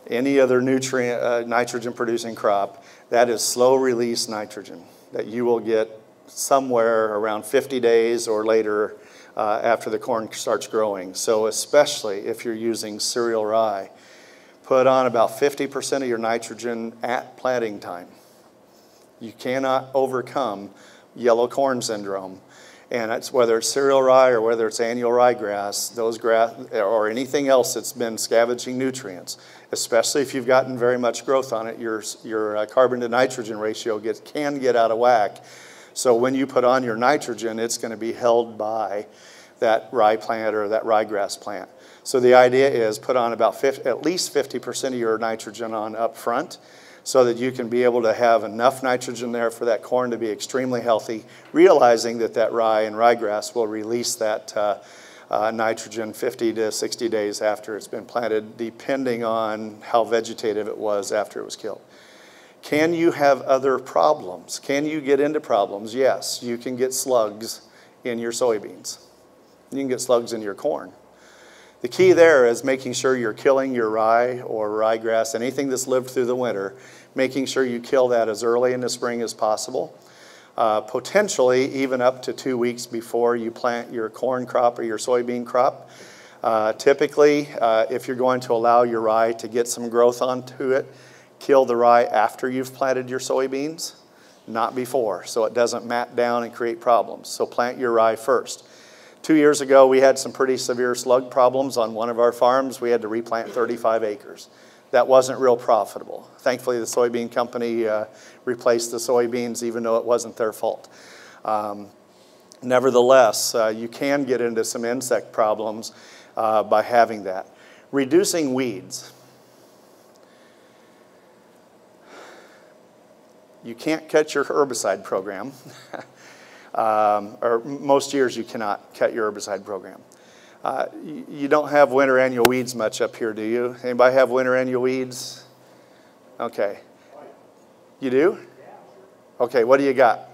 any other nutrient, nitrogen producing crop. That is slow release nitrogen that you will get somewhere around 50 days or later after the corn starts growing. So especially if you're using cereal rye, put on about 50% of your nitrogen at planting time. You cannot overcome yellow corn syndrome. And it's whether it's cereal rye or whether it's annual ryegrass, those grass or anything else that's been scavenging nutrients, especially if you've gotten very much growth on it, your carbon to nitrogen ratio can get out of whack. So when you put on your nitrogen, it's going to be held by that rye plant or that ryegrass plant. So the idea is put on about at least 50% of your nitrogen on up front, so that you can be able to have enough nitrogen there for that corn to be extremely healthy, realizing that that rye and ryegrass will release that nitrogen 50 to 60 days after it's been planted, depending on how vegetative it was after it was killed. Can you have other problems? Can you get into problems? Yes, you can get slugs in your soybeans. You can get slugs in your corn. The key there is making sure you're killing your rye or ryegrass, anything that's lived through the winter, making sure you kill that as early in the spring as possible, potentially even up to 2 weeks before you plant your corn crop or your soybean crop. Typically, if you're going to allow your rye to get some growth onto it, kill the rye after you've planted your soybeans, not before, so it doesn't mat down and create problems. So plant your rye first. 2 years ago, we had some pretty severe slug problems on one of our farms. We had to replant 35 acres. That wasn't real profitable. Thankfully, the soybean company replaced the soybeans, even though it wasn't their fault. Nevertheless, you can get into some insect problems by having that. Reducing weeds. You can't cut your herbicide program. Or most years you cannot cut your herbicide program. You don't have winter annual weeds much up here, do you? Anybody have winter annual weeds? Okay. You do? Okay, what do you got?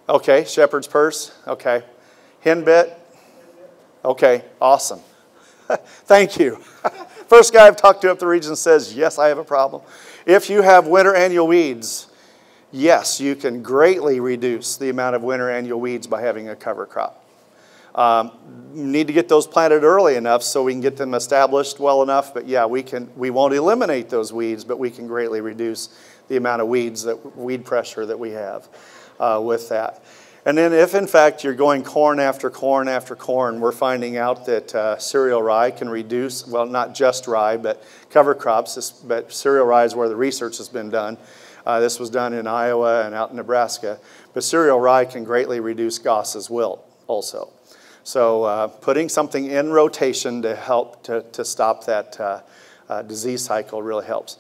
Okay, shepherd's purse. Okay. Henbit? Okay, awesome. Thank you. First guy I've talked to up the region says, yes, I have a problem. If you have winter annual weeds, yes, you can greatly reduce the amount of winter annual weeds by having a cover crop. Need to get those planted early enough so we can get them established well enough, but yeah, we won't eliminate those weeds, but we can greatly reduce the amount of weed pressure that we have with that. And then if in fact you're going corn after corn after corn, we're finding out that cereal rye can reduce, well, not just rye, but cover crops, but cereal rye is where the research has been done. This was done in Iowa and out in Nebraska. But cereal rye can greatly reduce Goss's wilt also. So putting something in rotation to help to stop that disease cycle really helps.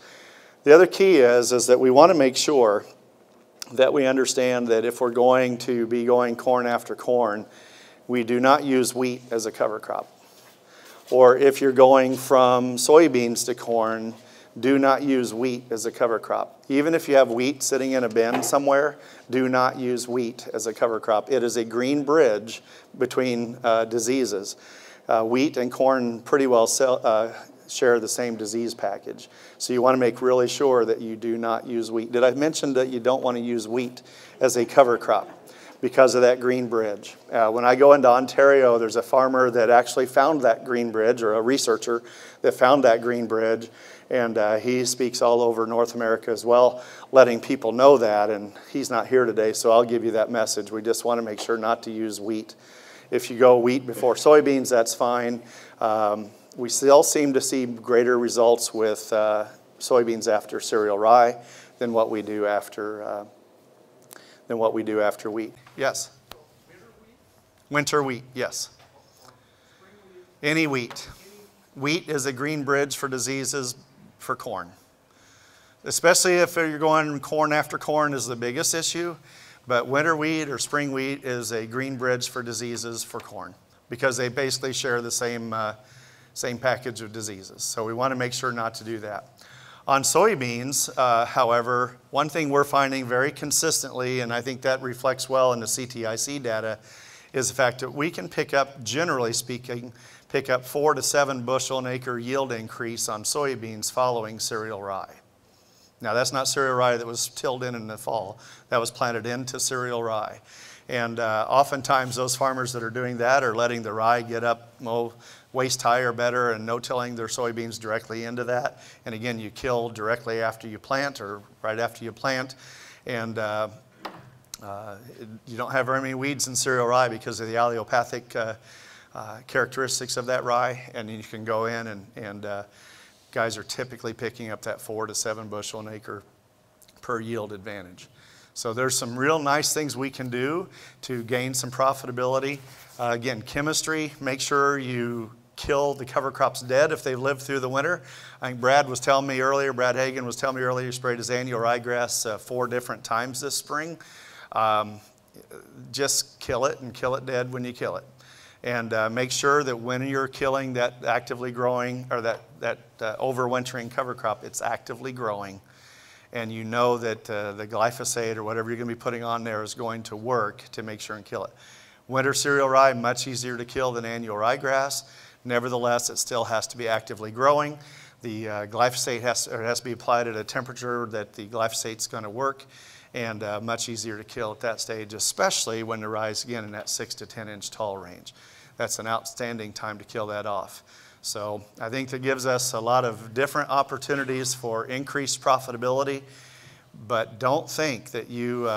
The other key is that we want to make sure that we understand that if we're going to be going corn after corn, we do not use wheat as a cover crop. Or if you're going from soybeans to corn, do not use wheat as a cover crop. Even if you have wheat sitting in a bin somewhere, do not use wheat as a cover crop. It is a green bridge between diseases. Wheat and corn pretty well share the same disease package. So you want to make really sure that you do not use wheat. Did I mention that you don't want to use wheat as a cover crop because of that green bridge? When I go into Ontario, there's a farmer that actually found that green bridge, or a researcher that found that green bridge, and he speaks all over North America as well, letting people know that, and he's not here today, so I'll give you that message. We just want to make sure not to use wheat. If you go wheat before soybeans, that's fine. We still seem to see greater results with soybeans after cereal rye than what we do after wheat. Yes. Winter wheat, yes. Any wheat. Wheat is a green bridge for diseases for corn. Especially if you're going corn after corn is the biggest issue, but winter wheat or spring wheat is a green bridge for diseases for corn because they basically share the same package of diseases. So we want to make sure not to do that. On soybeans, however, one thing we're finding very consistently, and I think that reflects well in the CTIC data, is the fact that we can pick up, generally speaking, 4 to 7 bushel an acre yield increase on soybeans following cereal rye. Now that's not cereal rye that was tilled in the fall. That was planted into cereal rye. And oftentimes those farmers that are doing that are letting the rye get up waist high or better and no-tilling their soybeans directly into that. And again, you kill directly after you plant or right after you plant. And you don't have very many weeds in cereal rye because of the allelopathic characteristics of that rye. And you can go in and guys are typically picking up that 4 to 7 bushel an acre per yield advantage. So there's some real nice things we can do to gain some profitability. Again, chemistry, make sure you kill the cover crops dead if they've lived through the winter. I think Brad was telling me earlier, Brad Hagan was telling me earlier, he sprayed his annual ryegrass 4 different times this spring. Just kill it and kill it dead when you kill it. And make sure that when you're killing that actively growing or that overwintering cover crop, it's actively growing. And you know that the glyphosate or whatever you're going to be putting on there is going to work to make sure and kill it. Winter cereal rye, much easier to kill than annual ryegrass. Nevertheless, it still has to be actively growing. The glyphosate has to be applied at a temperature that the glyphosate's going to work, and much easier to kill at that stage, especially when the rye is again in that 6 to 10 inch tall range. That's an outstanding time to kill that off. So I think that gives us a lot of different opportunities for increased profitability, but don't think that you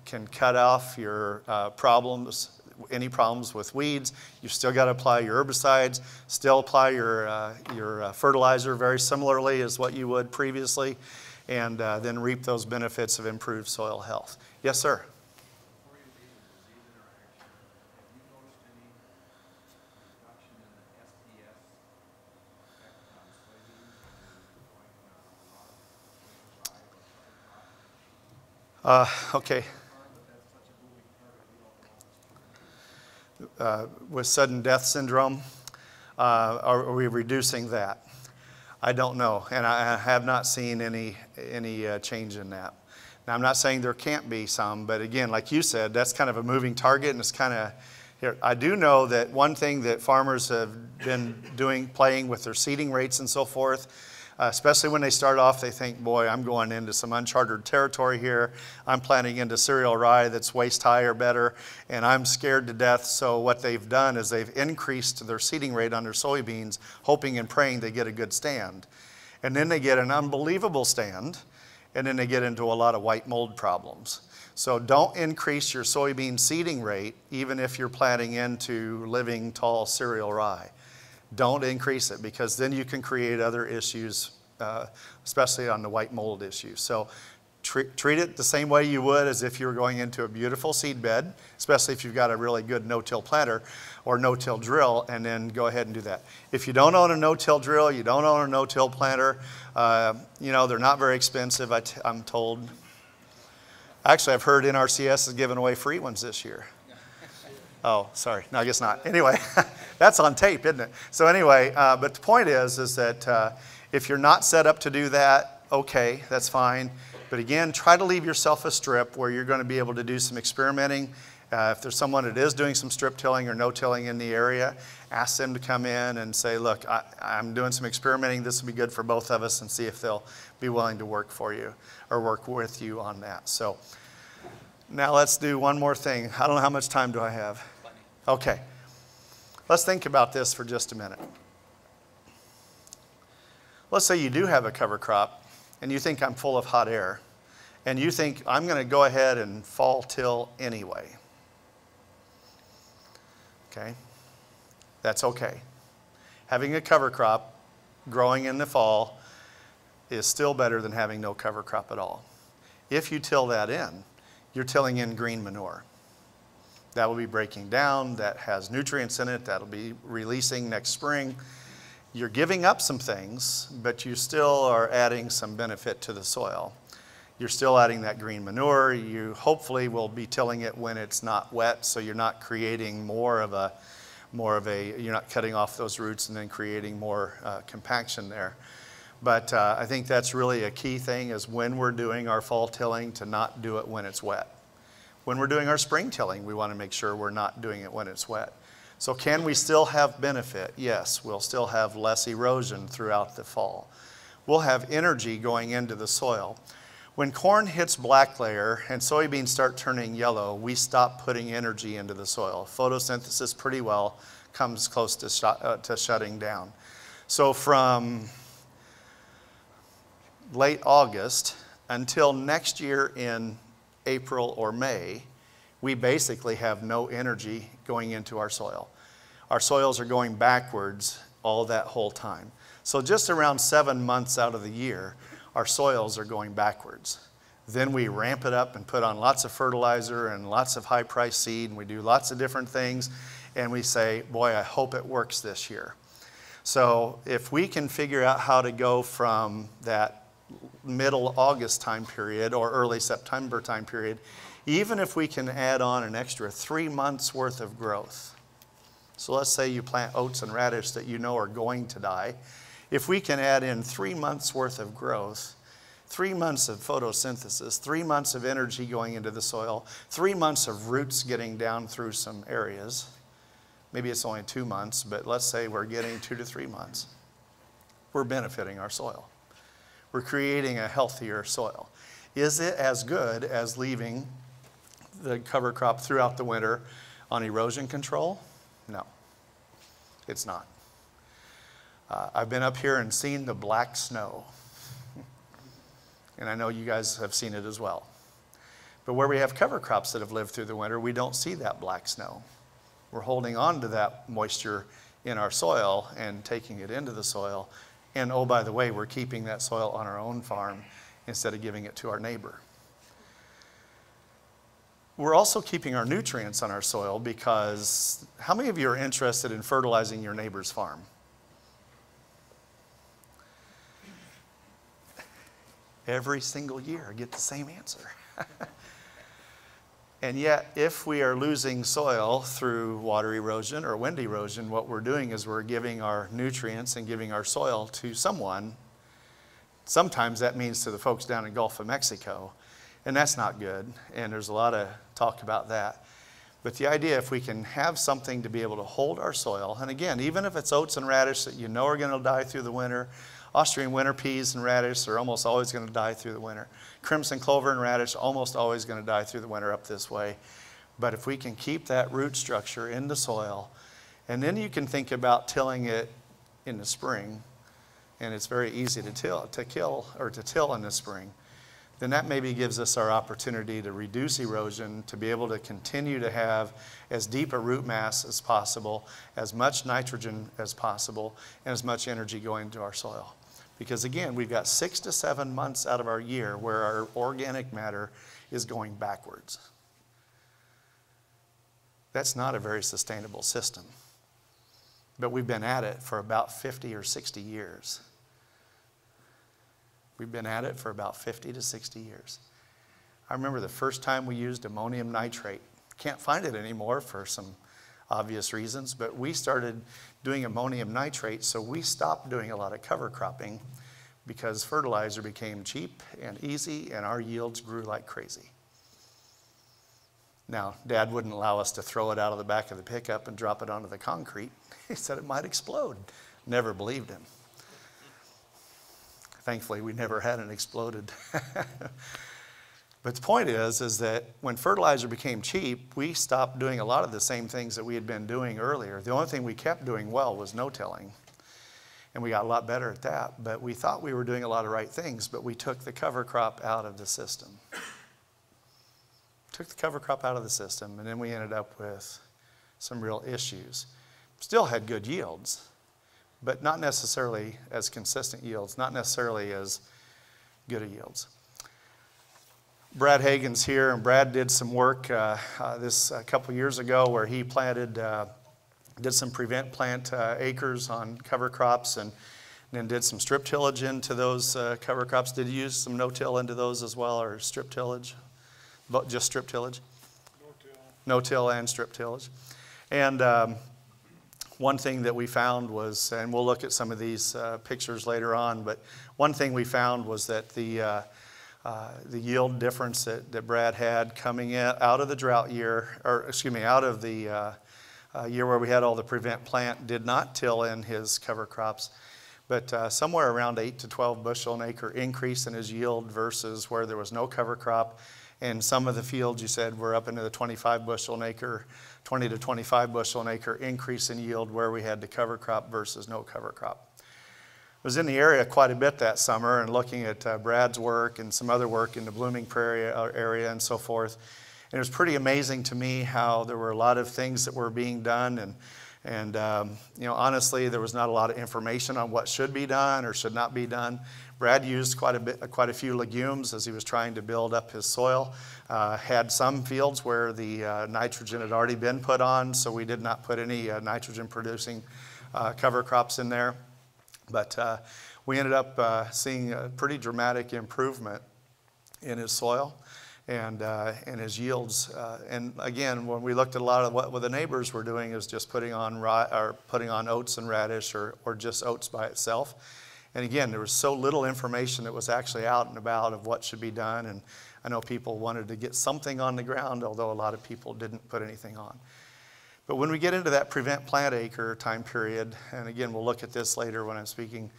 can cut off your any problems with weeds. You've still got to apply your herbicides, still apply your fertilizer very similarly as what you would previously, and then reap those benefits of improved soil health. Yes, sir? Okay. With sudden death syndrome, are we reducing that? I don't know, and I have not seen any change in that. Now, I'm not saying there can't be some, but again, like you said, that's kind of a moving target, and it's kind of here. I do know that one thing that farmers have been doing, playing with their seeding rates and so forth, especially when they start off, they think, boy, I'm going into some uncharted territory here. I'm planting into cereal rye that's waist high or better, and I'm scared to death. So what they've done is they've increased their seeding rate on their soybeans, hoping and praying they get a good stand. And then they get an unbelievable stand, and then they get into a lot of white mold problems. So don't increase your soybean seeding rate, even if you're planting into living tall cereal rye. Don't increase it, because then you can create other issues, especially on the white mold issue. So treat it the same way you would as if you were going into a beautiful seed bed, especially if you've got a really good no-till planter or no-till drill, and then go ahead and do that. If you don't own a no-till drill, you don't own a no-till planter, you know, they're not very expensive, I'm told. Actually, I've heard NRCS is giving away free ones this year. Oh, sorry. No, I guess not. Anyway, that's on tape, isn't it? So anyway, but the point is that if you're not set up to do that, okay, that's fine. But again, try to leave yourself a strip where you're going to be able to do some experimenting If there's someone that is doing some strip tilling or no tilling in the area, ask them to come in and say, look, I'm doing some experimenting. This will be good for both of us, and see if they'll be willing to work for you or work with you on that. So now let's do one more thing. I don't know how much time do I have. Plenty. Okay. Let's think about this for just a minute. Let's say you do have a cover crop and you think I'm full of hot air, and you think I'm going to go ahead and fall till anyway. Okay? That's okay. Having a cover crop growing in the fall is still better than having no cover crop at all. If you till that in, you're tilling in green manure. That will be breaking down, that has nutrients in it, that'll be releasing next spring. You're giving up some things, but you still are adding some benefit to the soil. You're still adding that green manure. You hopefully will be tilling it when it's not wet, so you're not creating you're not cutting off those roots and then creating more compaction there. But I think that's really a key thing, is when we're doing our fall tilling, to not do it when it's wet. When we're doing our spring tilling, we want to make sure we're not doing it when it's wet. So can we still have benefit? Yes, we'll still have less erosion throughout the fall. We'll have energy going into the soil. When corn hits black layer and soybeans start turning yellow, we stop putting energy into the soil. Photosynthesis pretty well comes close to shutting down. So from late August until next year in April or May, we basically have no energy going into our soil. Our soils are going backwards all that whole time. So just around 7 months out of the year, our soils are going backwards. Then we ramp it up and put on lots of fertilizer and lots of high-priced seed, and we do lots of different things, and we say, boy, I hope it works this year. So if we can figure out how to go from that middle August time period or early September time period, even if we can add on an extra 3 months worth of growth. So let's say you plant oats and radish that you know are going to die. If we can add in 3 months worth of growth, 3 months of photosynthesis, 3 months of energy going into the soil, 3 months of roots getting down through some areas, maybe it's only 2 months, but let's say we're getting 2 to 3 months, we're benefiting our soil. We're creating a healthier soil. Is it as good as leaving the cover crop throughout the winter on erosion control? No, it's not. I've been up here and seen the black snow. And I know you guys have seen it as well. But where we have cover crops that have lived through the winter, we don't see that black snow. We're holding on to that moisture in our soil and taking it into the soil. And oh, by the way, we're keeping that soil on our own farm instead of giving it to our neighbor. We're also keeping our nutrients on our soil, because how many of you are interested in fertilizing your neighbor's farm? Every single year I get the same answer. And yet, if we are losing soil through water erosion or wind erosion, what we're doing is we're giving our nutrients and giving our soil to someone. Sometimes that means to the folks down in Gulf of Mexico, and that's not good, and there's a lot of talk about that. But the idea, if we can have something to be able to hold our soil, and again, even if it's oats and radish that you know are going to die through the winter, Austrian winter peas and radish are almost always going to die through the winter. Crimson clover and radish almost always going to die through the winter up this way. But if we can keep that root structure in the soil, and then you can think about tilling it in the spring, and it's very easy to till in the spring, then that maybe gives us our opportunity to reduce erosion, to be able to continue to have as deep a root mass as possible, as much nitrogen as possible, and as much energy going into our soil. Because again, we've got 6 to 7 months out of our year where our organic matter is going backwards. That's not a very sustainable system. But we've been at it for about 50 or 60 years. We've been at it for about 50 to 60 years. I remember the first time we used ammonium nitrate. Can't find it anymore for some obvious reasons, but we started doing ammonium nitrate, so we stopped doing a lot of cover cropping because fertilizer became cheap and easy, and our yields grew like crazy. Now, Dad wouldn't allow us to throw it out of the back of the pickup and drop it onto the concrete. He said it might explode. Never believed him. Thankfully, we never had an exploded. But the point is that when fertilizer became cheap, we stopped doing a lot of the same things that we had been doing earlier. The only thing we kept doing well was no-tilling. And we got a lot better at that. But we thought we were doing a lot of right things, but we took the cover crop out of the system. Took the cover crop out of the system, and then we ended up with some real issues. Still had good yields, but not necessarily as consistent yields, not necessarily as good yields. Brad Hagen's here, and Brad did some work a couple years ago where he did some prevent plant acres on cover crops, and then did some strip tillage into those cover crops. Did you use some no-till into those as well, or strip tillage? Just strip tillage? No-till. No-till and strip tillage. And one thing that we found was, and we'll look at some of these pictures later on, but one thing we found was that the yield difference that Brad had coming in out of the drought year, or excuse me, out of the year where we had all the prevent plant, did not till in his cover crops, but somewhere around 8 to 12 bushel an acre increase in his yield versus where there was no cover crop. And some of the fields, you said, were up into the 25 bushel an acre, 20 to 25 bushel an acre increase in yield where we had the cover crop versus no cover crop. I was in the area quite a bit that summer and looking at Brad's work and some other work in the Blooming Prairie area and so forth. And it was pretty amazing to me how there were a lot of things that were being done, and you know, honestly, there was not a lot of information on what should be done or should not be done. Brad used quite a few legumes as he was trying to build up his soil. Had some fields where the nitrogen had already been put on, so we did not put any nitrogen-producing cover crops in there. But we ended up seeing a pretty dramatic improvement in his soil and his yields. And again, when we looked at a lot of what the neighbors were doing, is just putting on oats and radish, or just oats by itself. And again, there was so little information that was actually out and about of what should be done. And I know people wanted to get something on the ground, although a lot of people didn't put anything on. But when we get into that prevent plant acre time period, and again, we'll look at this later when I'm speaking,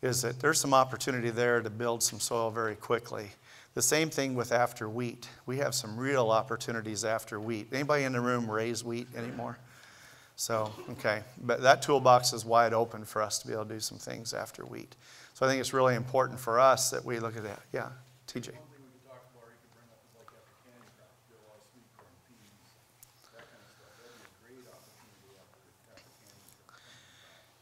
is that there's some opportunity there to build some soil very quickly. The same thing with after wheat. We have some real opportunities after wheat. Anybody in the room raise wheat anymore? So, okay. But that toolbox is wide open for us to be able to do some things after wheat. So I think it's really important for us that we look at that. Yeah, TJ.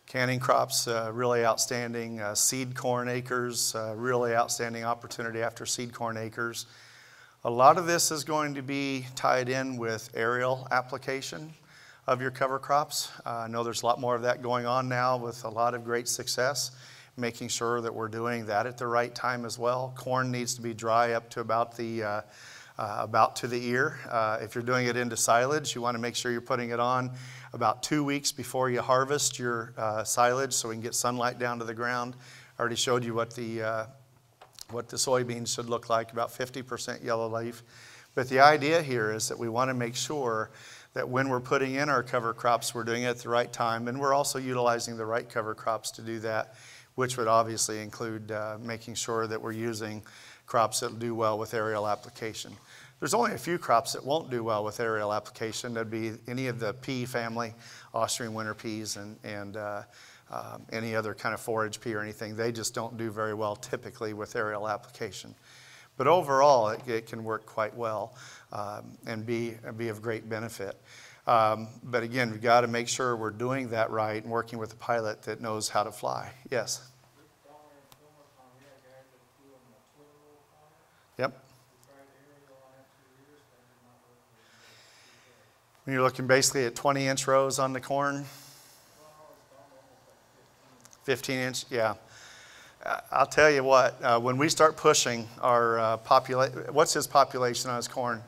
Canning crops, really outstanding. Seed corn acres, really outstanding opportunity after seed corn acres. A lot of this is going to be tied in with aerial application of your cover crops. I know there's a lot more of that going on now with a lot of great success, making sure that we're doing that at the right time as well. Corn needs to be dry up to about to the ear. If you're doing it into silage, you want to make sure you're putting it on about 2 weeks before you harvest your silage, so we can get sunlight down to the ground. I already showed you what the soybeans should look like, about 50% yellow leaf. But the idea here is that we want to make sure that when we're putting in our cover crops, we're doing it at the right time, and we're also utilizing the right cover crops to do that, which would obviously include making sure that we're using crops that do well with aerial application. There's only a few crops that won't do well with aerial application. That'd be any of the pea family, Austrian winter peas, and any other kind of forage pea or anything. They just don't do very well typically with aerial application. But overall, it can work quite well and be of great benefit. But again, we've got to make sure we're doing that right and working with a pilot that knows how to fly. Yes? Yep. When you're looking basically at 20-inch rows on the corn, 15-inch, yeah. I'll tell you what, when we start pushing our population, what's his population on his corn?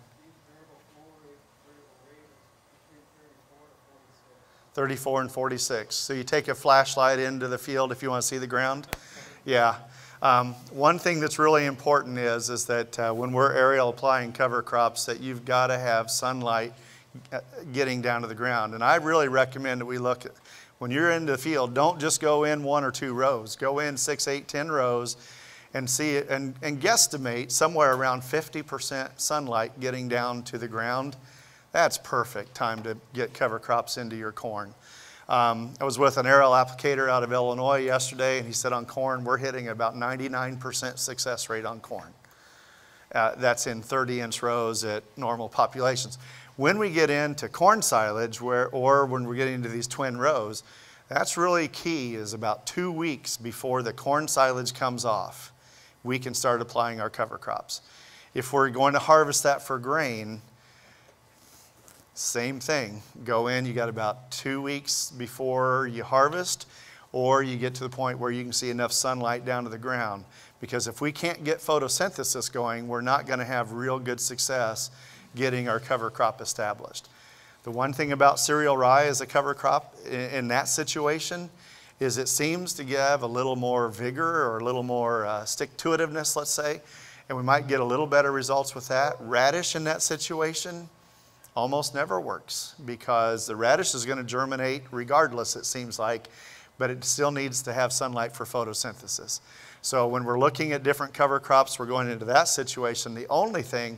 34 and 46. So you take a flashlight into the field if you want to see the ground. Yeah. One thing that's really important is that when we're aerial applying cover crops, that you've got to have sunlight getting down to the ground. And I really recommend that we look at, when you're in the field, don't just go in 1 or 2 rows. Go in 6, 8, 10 rows and see it, and guesstimate somewhere around 50% sunlight getting down to the ground. That's perfect time to get cover crops into your corn. I was with an aerial applicator out of Illinois yesterday, and he said on corn, we're hitting about 99% success rate on corn. That's in 30-inch rows at normal populations. When we get into corn silage, or when we're getting into these twin rows, that's really key, is about 2 weeks before the corn silage comes off, we can start applying our cover crops. If we're going to harvest that for grain, same thing. Go in, you got about 2 weeks before you harvest, or you get to the point where you can see enough sunlight down to the ground. Because if we can't get photosynthesis going, we're not going to have real good success getting our cover crop established. The one thing about cereal rye as a cover crop in that situation is it seems to give a little more vigor or a little more stick-to-itiveness, let's say, and we might get a little better results with that. Radish in that situation almost never works, because the radish is going to germinate regardless, it seems like, but it still needs to have sunlight for photosynthesis. So when we're looking at different cover crops, we're going into that situation. The only thing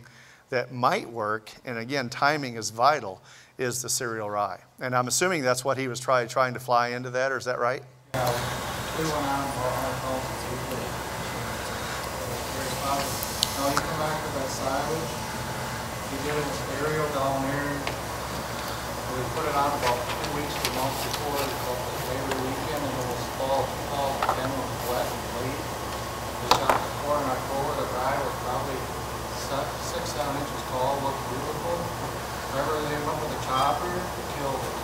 that might work, and again, timing is vital, is the cereal rye. And I'm assuming that's what he was trying to fly into that, or is that right? Yeah, we went on for our calls and see what now you come back to that silage, you get an aerial down there, we put it on about 2 weeks to a month before Labor weekend, and it was fall, then it was wet and late. We shot the corn in October, the rye was probably 6, 7 inches tall, looked beautiful. Whenever they went with the chopper, it killed it.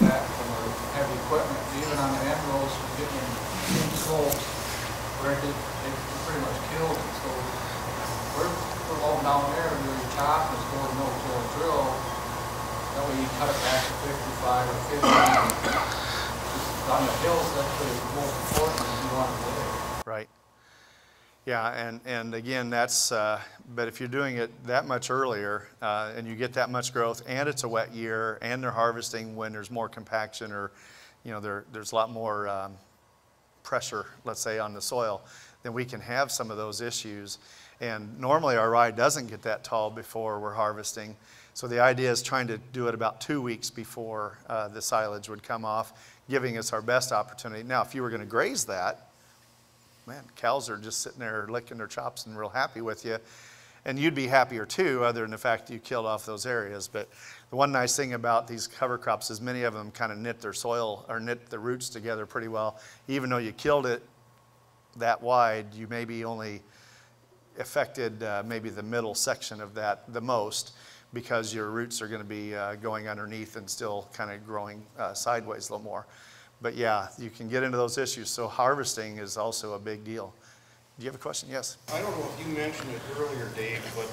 That from the heavy equipment, even on the end rows, getting in slopes where it pretty much killed it. So we're going down there and doing chop and going no-till drill. That way you cut it back to 55 or 50. On the hills, that's the most important if you want to live. Right. Yeah, and again, that's, but if you're doing it that much earlier and you get that much growth, and it's a wet year, and they're harvesting when there's more compaction, or there's a lot more pressure, let's say, on the soil, then we can have some of those issues. And normally our rye doesn't get that tall before we're harvesting. So the idea is trying to do it about 2 weeks before the silage would come off, giving us our best opportunity. Now, if you were going to graze that, man, cows are just sitting there licking their chops and real happy with you. And you'd be happier too, other than the fact that you killed off those areas. But the one nice thing about these cover crops is many of them kind of knit their soil, or knit the roots together pretty well. Even though you killed it that wide, you maybe only affected maybe the middle section of that the most, because your roots are going to be going underneath and still kind of growing sideways a little more. But yeah, you can get into those issues. So harvesting is also a big deal. Do you have a question? Yes. I don't know if you mentioned it earlier, Dave, but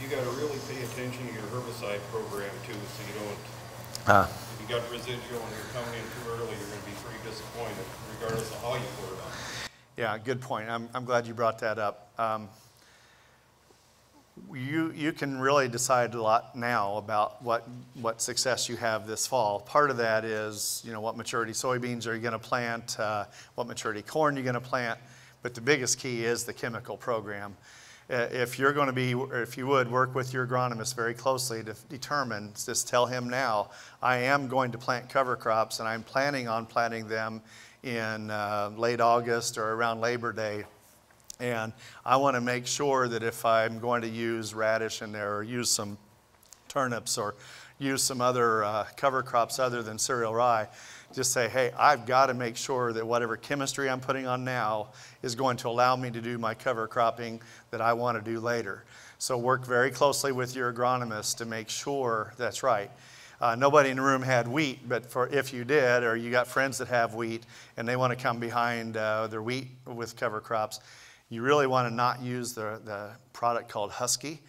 you got to really pay attention to your herbicide program too, so you don't. If you got residual and you're coming in too early, you're going to be pretty disappointed, regardless of how you put it on. Yeah, good point. I'm glad you brought that up. You can really decide a lot now about what success you have this fall. Part of that is, what maturity soybeans are you going to plant, what maturity corn you're going to plant, but the biggest key is the chemical program. If you're going to be, or if you would, work with your agronomist very closely to determine, just tell him now, I am going to plant cover crops, and I'm planning on planting them in late August or around Labor Day. And I want to make sure that if I'm going to use radish in there, or use some turnips, or use some other cover crops other than cereal rye, just say, hey, I've got to make sure that whatever chemistry I'm putting on now is going to allow me to do my cover cropping that I want to do later. So work very closely with your agronomist to make sure that's right. Nobody in the room had wheat, but if you did, or you got friends that have wheat and they want to come behind their wheat with cover crops, you really want to not use the product called Husky.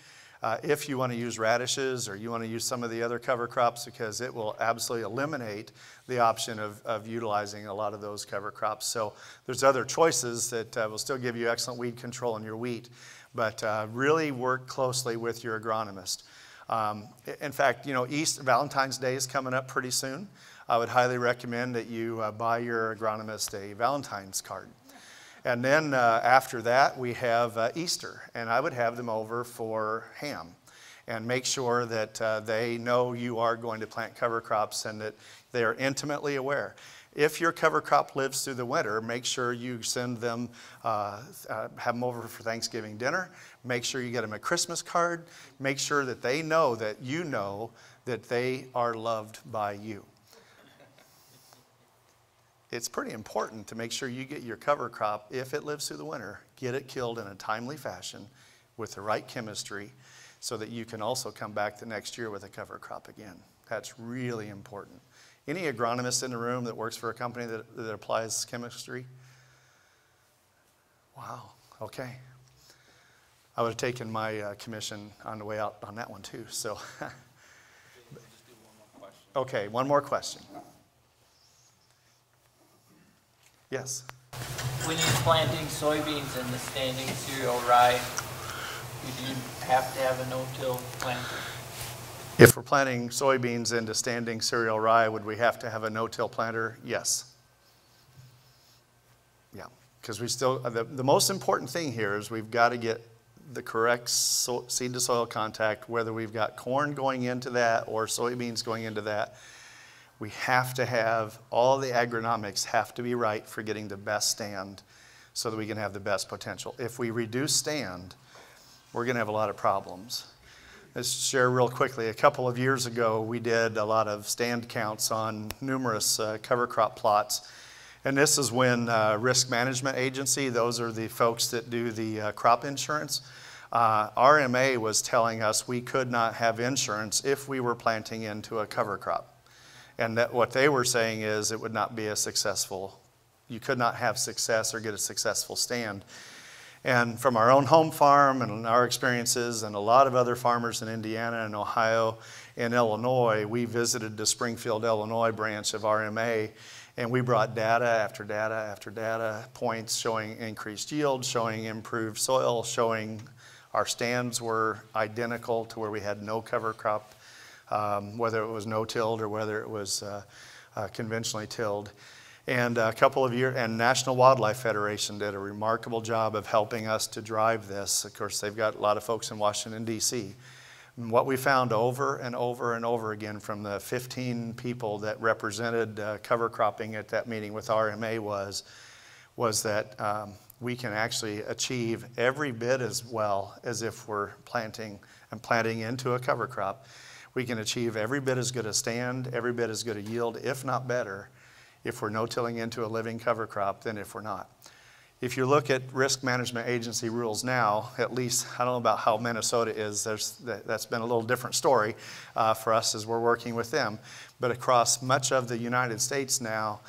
if you want to use radishes or you want to use some of the other cover crops, because it will absolutely eliminate the option of utilizing a lot of those cover crops. So there's other choices that will still give you excellent weed control in your wheat, but really work closely with your agronomist. In fact, you know, Valentine's Day is coming up pretty soon. I would highly recommend that you buy your agronomist a Valentine's card. And then after that, we have Easter, and I would have them over for ham and make sure that they know you are going to plant cover crops and that they are intimately aware. If your cover crop lives through the winter, make sure you send them, have them over for Thanksgiving dinner. Make sure you get them a Christmas card. Make sure that they know that they are loved by you. It's pretty important to make sure you get your cover crop, if it lives through the winter, get it killed in a timely fashion with the right chemistry so that you can also come back the next year with a cover crop again. That's really important. Any agronomist in the room that works for a company that applies chemistry? Wow, okay. I would have taken my commission on the way out on that one too, so. Okay, one more question. Yes? When you're planting soybeans in the standing cereal rye, would you have to have a no-till planter? If we're planting soybeans into standing cereal rye, would we have to have a no-till planter? Yes. Yeah, because we still, the most important thing here is we've got to get the correct seed to soil contact, whether we've got corn going into that or soybeans going into that. We have to have, all the agronomics have to be right for getting the best stand so that we can have the best potential. If we reduce stand, we're going to have a lot of problems. Let's share real quickly. A couple of years ago, we did a lot of stand counts on numerous cover crop plots. And this is when Risk Management Agency, those are the folks that do the crop insurance, RMA was telling us we could not have insurance if we were planting into a cover crop. And that what they were saying is it would not be a successful, you could not have success or get a successful stand. And from our own home farm and our experiences and a lot of other farmers in Indiana and Ohio and Illinois, we visited the Springfield, Illinois branch of RMA, and we brought data after data after data points showing increased yield, showing improved soil, showing our stands were identical to where we had no cover crop, whether it was no-tilled or whether it was conventionally tilled. And a couple of years, and National Wildlife Federation did a remarkable job of helping us to drive this. Of course, they've got a lot of folks in Washington, D.C. And what we found over and over and over again from the 15 people that represented cover cropping at that meeting with RMA was that we can actually achieve every bit as well as if we're planting into a cover crop. We can achieve every bit as good a stand, every bit as good a yield, if not better, if we're no-tilling into a living cover crop than if we're not. If you look at Risk Management Agency rules now, at least, I don't know about how Minnesota is, that's been a little different story for us as we're working with them. But across much of the United States now,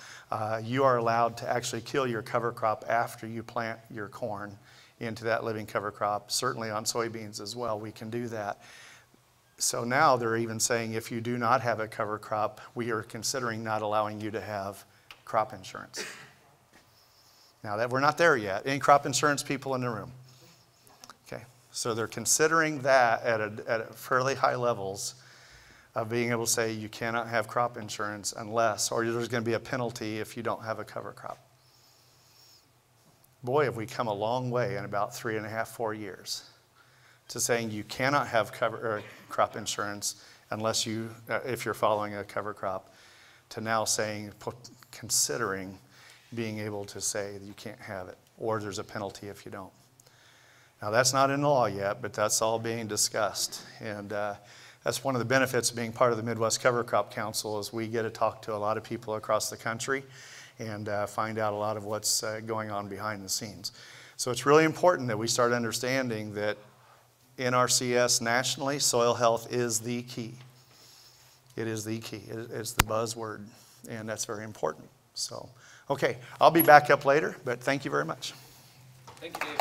you are allowed to actually kill your cover crop after you plant your corn into that living cover crop. Certainly on soybeans as well, we can do that. So now they're even saying if you do not have a cover crop, we are considering not allowing you to have crop insurance. Now that we're not there yet. Any crop insurance people in the room? Okay, so they're considering that at fairly high levels of being able to say you cannot have crop insurance unless, or there's going to be a penalty if you don't have a cover crop. Boy, have we come a long way in about 3.5, 4 years to saying you cannot have crop insurance unless if you're following a cover crop, to now saying, considering being able to say that you can't have it, or there's a penalty if you don't. Now that's not in the law yet, but that's all being discussed. And that's one of the benefits of being part of the Midwest Cover Crop Council is we get to talk to a lot of people across the country and find out a lot of what's going on behind the scenes. So it's really important that we start understanding that NRCS nationally, soil health is the key. It is the key. It's the buzzword, and that's very important. So, okay, I'll be back up later, but thank you very much. Thank you, Dave.